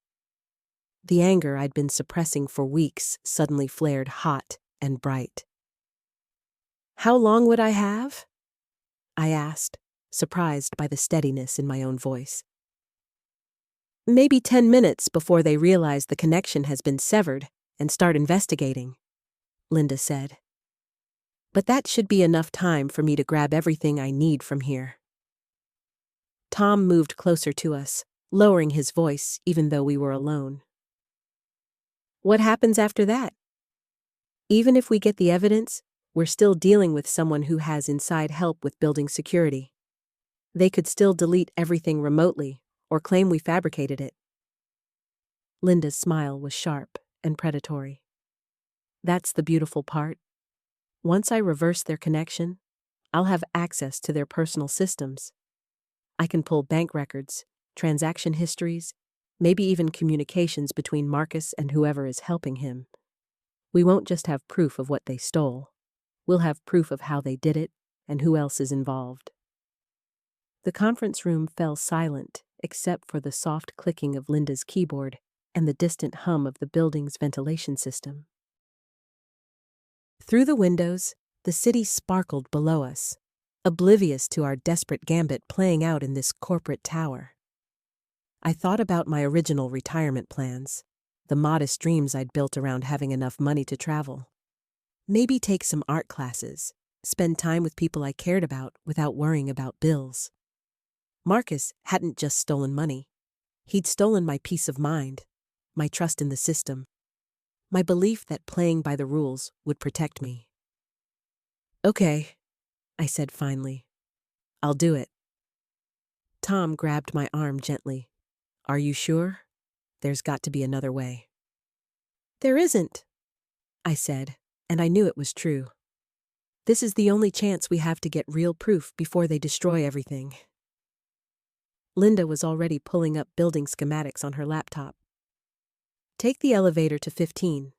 The anger I'd been suppressing for weeks suddenly flared hot and bright. "How long would I have?" I asked, surprised by the steadiness in my own voice. "Maybe 10 minutes before they realize the connection has been severed and start investigating," Linda said. "But that should be enough time for me to grab everything I need from here." Tom moved closer to us, lowering his voice even though we were alone. "What happens after that? Even if we get the evidence, we're still dealing with someone who has inside help with building security. They could still delete everything remotely or claim we fabricated it." Linda's smile was sharp and predatory. "That's the beautiful part. Once I reverse their connection, I'll have access to their personal systems. I can pull bank records, transaction histories, maybe even communications between Marcus and whoever is helping him. We won't just have proof of what they stole. We'll have proof of how they did it and who else is involved." The conference room fell silent except for the soft clicking of Linda's keyboard and the distant hum of the building's ventilation system. Through the windows, the city sparkled below us, oblivious to our desperate gambit playing out in this corporate tower. I thought about my original retirement plans, the modest dreams I'd built around having enough money to travel. Maybe take some art classes, spend time with people I cared about without worrying about bills. Marcus hadn't just stolen money. He'd stolen my peace of mind, my trust in the system, my belief that playing by the rules would protect me. Okay, I said finally. I'll do it. Tom grabbed my arm gently. Are you sure? There's got to be another way. There isn't, I said, and I knew it was true. This is the only chance we have to get real proof before they destroy everything. Linda was already pulling up building schematics on her laptop. Take the elevator to 15.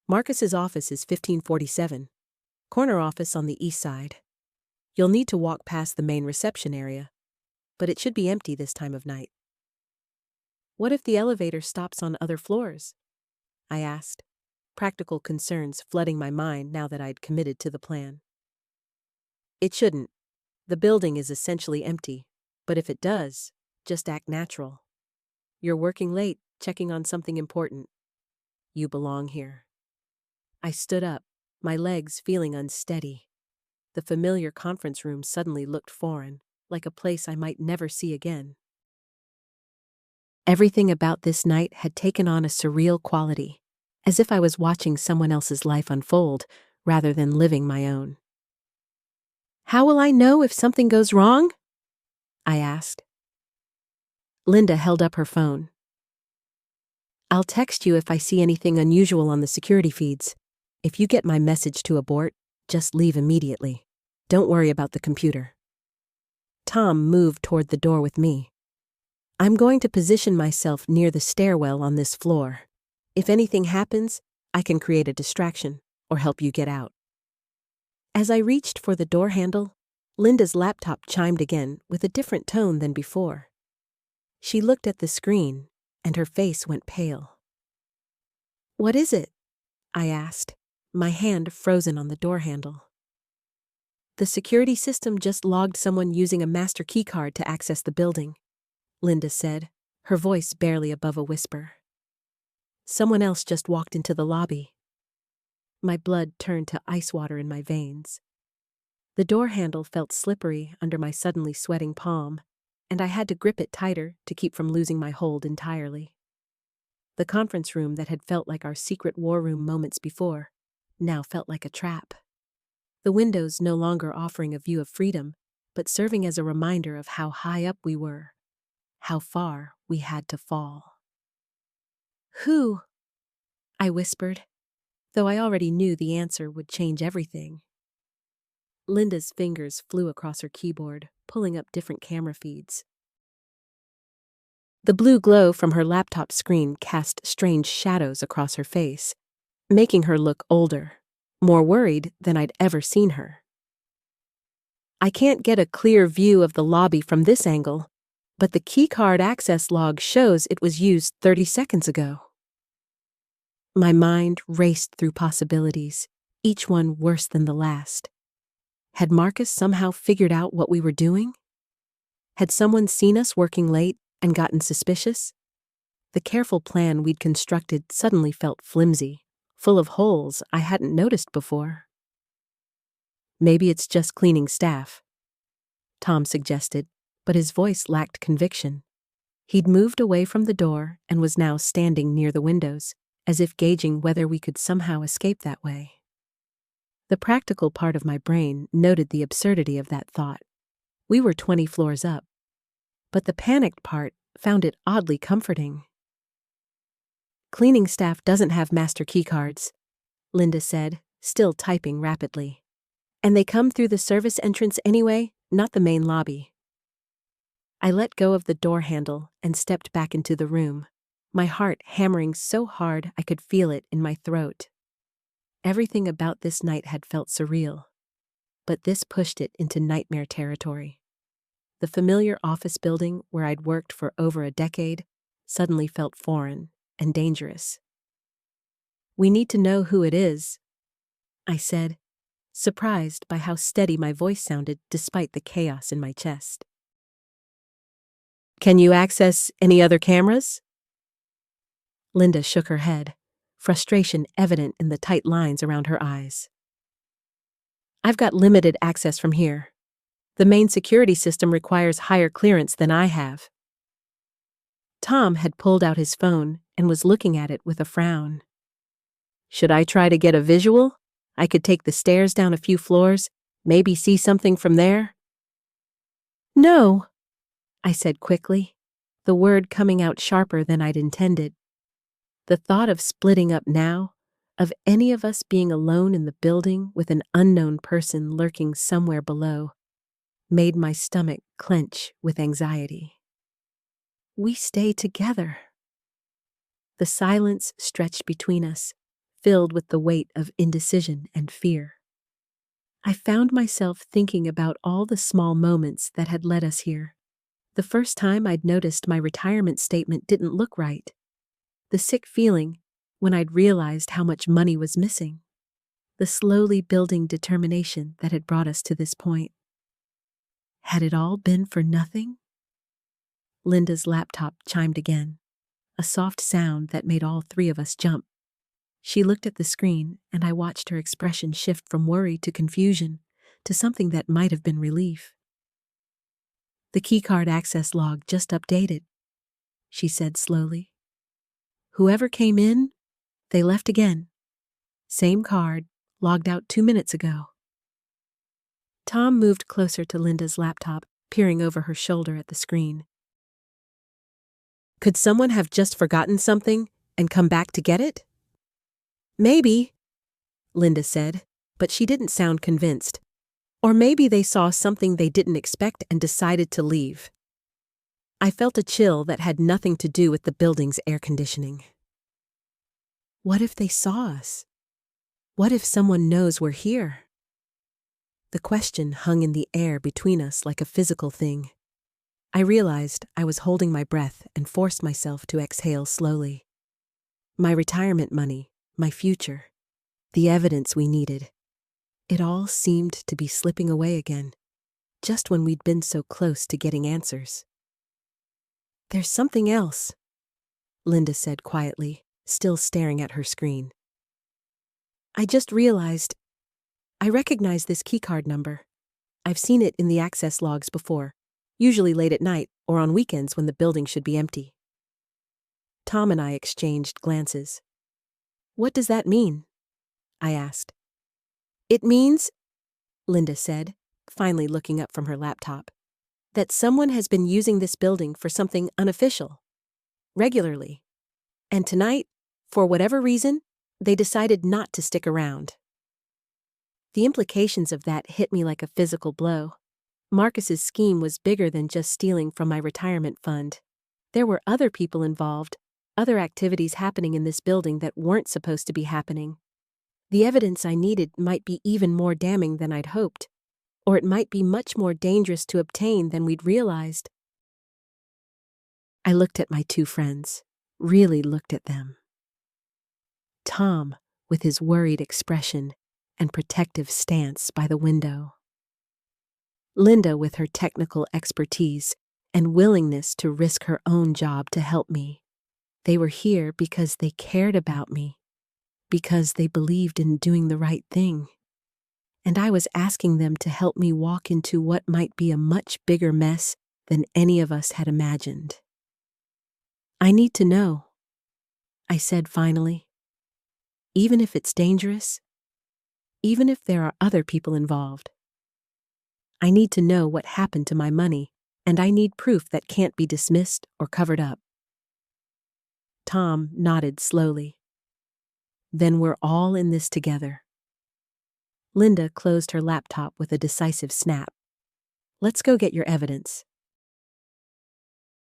Marcus's office is 1547. Corner office on the east side. You'll need to walk past the main reception area, but it should be empty this time of night. What if the elevator stops on other floors? I asked, practical concerns flooding my mind now that I'd committed to the plan. It shouldn't. The building is essentially empty, but if it does, just act natural. You're working late, checking on something important. You belong here. I stood up, my legs feeling unsteady. The familiar conference room suddenly looked foreign, like a place I might never see again. Everything about this night had taken on a surreal quality, as if I was watching someone else's life unfold rather than living my own. How will I know if something goes wrong? I asked. Linda held up her phone. I'll text you if I see anything unusual on the security feeds. If you get my message to abort, just leave immediately. Don't worry about the computer. Tom moved toward the door with me. I'm going to position myself near the stairwell on this floor. If anything happens, I can create a distraction or help you get out. As I reached for the door handle, Linda's laptop chimed again with a different tone than before. She looked at the screen, and her face went pale. What is it? I asked, my hand frozen on the door handle. The security system just logged someone using a master keycard to access the building, Linda said, her voice barely above a whisper. Someone else just walked into the lobby. My blood turned to ice water in my veins. The door handle felt slippery under my suddenly sweating palm, and I had to grip it tighter to keep from losing my hold entirely. The conference room that had felt like our secret war room moments before now felt like a trap. The windows no longer offering a view of freedom, but serving as a reminder of how high up we were, how far we had to fall. Who? I whispered, though I already knew the answer would change everything. Linda's fingers flew across her keyboard, pulling up different camera feeds. The blue glow from her laptop screen cast strange shadows across her face, making her look older, more worried than I'd ever seen her. I can't get a clear view of the lobby from this angle, but the keycard access log shows it was used 30 seconds ago. My mind raced through possibilities, each one worse than the last. Had Marcus somehow figured out what we were doing? Had someone seen us working late and gotten suspicious? The careful plan we'd constructed suddenly felt flimsy, full of holes I hadn't noticed before. Maybe it's just cleaning staff, Tom suggested, but his voice lacked conviction. He'd moved away from the door and was now standing near the windows, as if gauging whether we could somehow escape that way. The practical part of my brain noted the absurdity of that thought. We were 20 floors up, but the panicked part found it oddly comforting. Cleaning staff doesn't have master keycards, Linda said, still typing rapidly. And they come through the service entrance anyway, not the main lobby. I let go of the door handle and stepped back into the room, my heart hammering so hard I could feel it in my throat. Everything about this night had felt surreal, but this pushed it into nightmare territory. The familiar office building where I'd worked for over a decade suddenly felt foreign and dangerous. We need to know who it is, I said, surprised by how steady my voice sounded despite the chaos in my chest. Can you access any other cameras? Linda shook her head, frustration evident in the tight lines around her eyes. I've got limited access from here. The main security system requires higher clearance than I have. Tom had pulled out his phone and was looking at it with a frown. Should I try to get a visual? I could take the stairs down a few floors, maybe see something from there. No, I said quickly, the word coming out sharper than I'd intended. The thought of splitting up now, of any of us being alone in the building with an unknown person lurking somewhere below, made my stomach clench with anxiety. We stay together. The silence stretched between us, filled with the weight of indecision and fear. I found myself thinking about all the small moments that had led us here. The first time I'd noticed my retirement statement didn't look right. The sick feeling when I'd realized how much money was missing. The slowly building determination that had brought us to this point. Had it all been for nothing? Linda's laptop chimed again, a soft sound that made all three of us jump. She looked at the screen, and I watched her expression shift from worry to confusion, to something that might have been relief. The keycard access log just updated, she said slowly. Whoever came in, they left again. Same card, logged out 2 minutes ago. Tom moved closer to Linda's laptop, peering over her shoulder at the screen. Could someone have just forgotten something and come back to get it? Maybe, Linda said, but she didn't sound convinced. Or maybe they saw something they didn't expect and decided to leave. I felt a chill that had nothing to do with the building's air conditioning. What if they saw us? What if someone knows we're here? The question hung in the air between us like a physical thing. I realized I was holding my breath and forced myself to exhale slowly. My retirement money, my future, the evidence we needed. It all seemed to be slipping away again, just when we'd been so close to getting answers. There's something else, Linda said quietly, still staring at her screen. I just realized I recognize this keycard number. I've seen it in the access logs before, usually late at night or on weekends when the building should be empty. Tom and I exchanged glances. What does that mean? I asked. It means, Linda said, finally looking up from her laptop, that someone has been using this building for something unofficial, regularly. And tonight, for whatever reason, they decided not to stick around. The implications of that hit me like a physical blow. Marcus's scheme was bigger than just stealing from my retirement fund. There were other people involved, other activities happening in this building that weren't supposed to be happening. The evidence I needed might be even more damning than I'd hoped, or it might be much more dangerous to obtain than we'd realized. I looked at my two friends, really looked at them. Tom, with his worried expression and protective stance by the window. Linda with her technical expertise and willingness to risk her own job to help me. They were here because they cared about me, because they believed in doing the right thing. And I was asking them to help me walk into what might be a much bigger mess than any of us had imagined. I need to know, I said finally. Even if it's dangerous, even if there are other people involved. I need to know what happened to my money, and I need proof that can't be dismissed or covered up. Tom nodded slowly. Then we're all in this together. Linda closed her laptop with a decisive snap. Let's go get your evidence.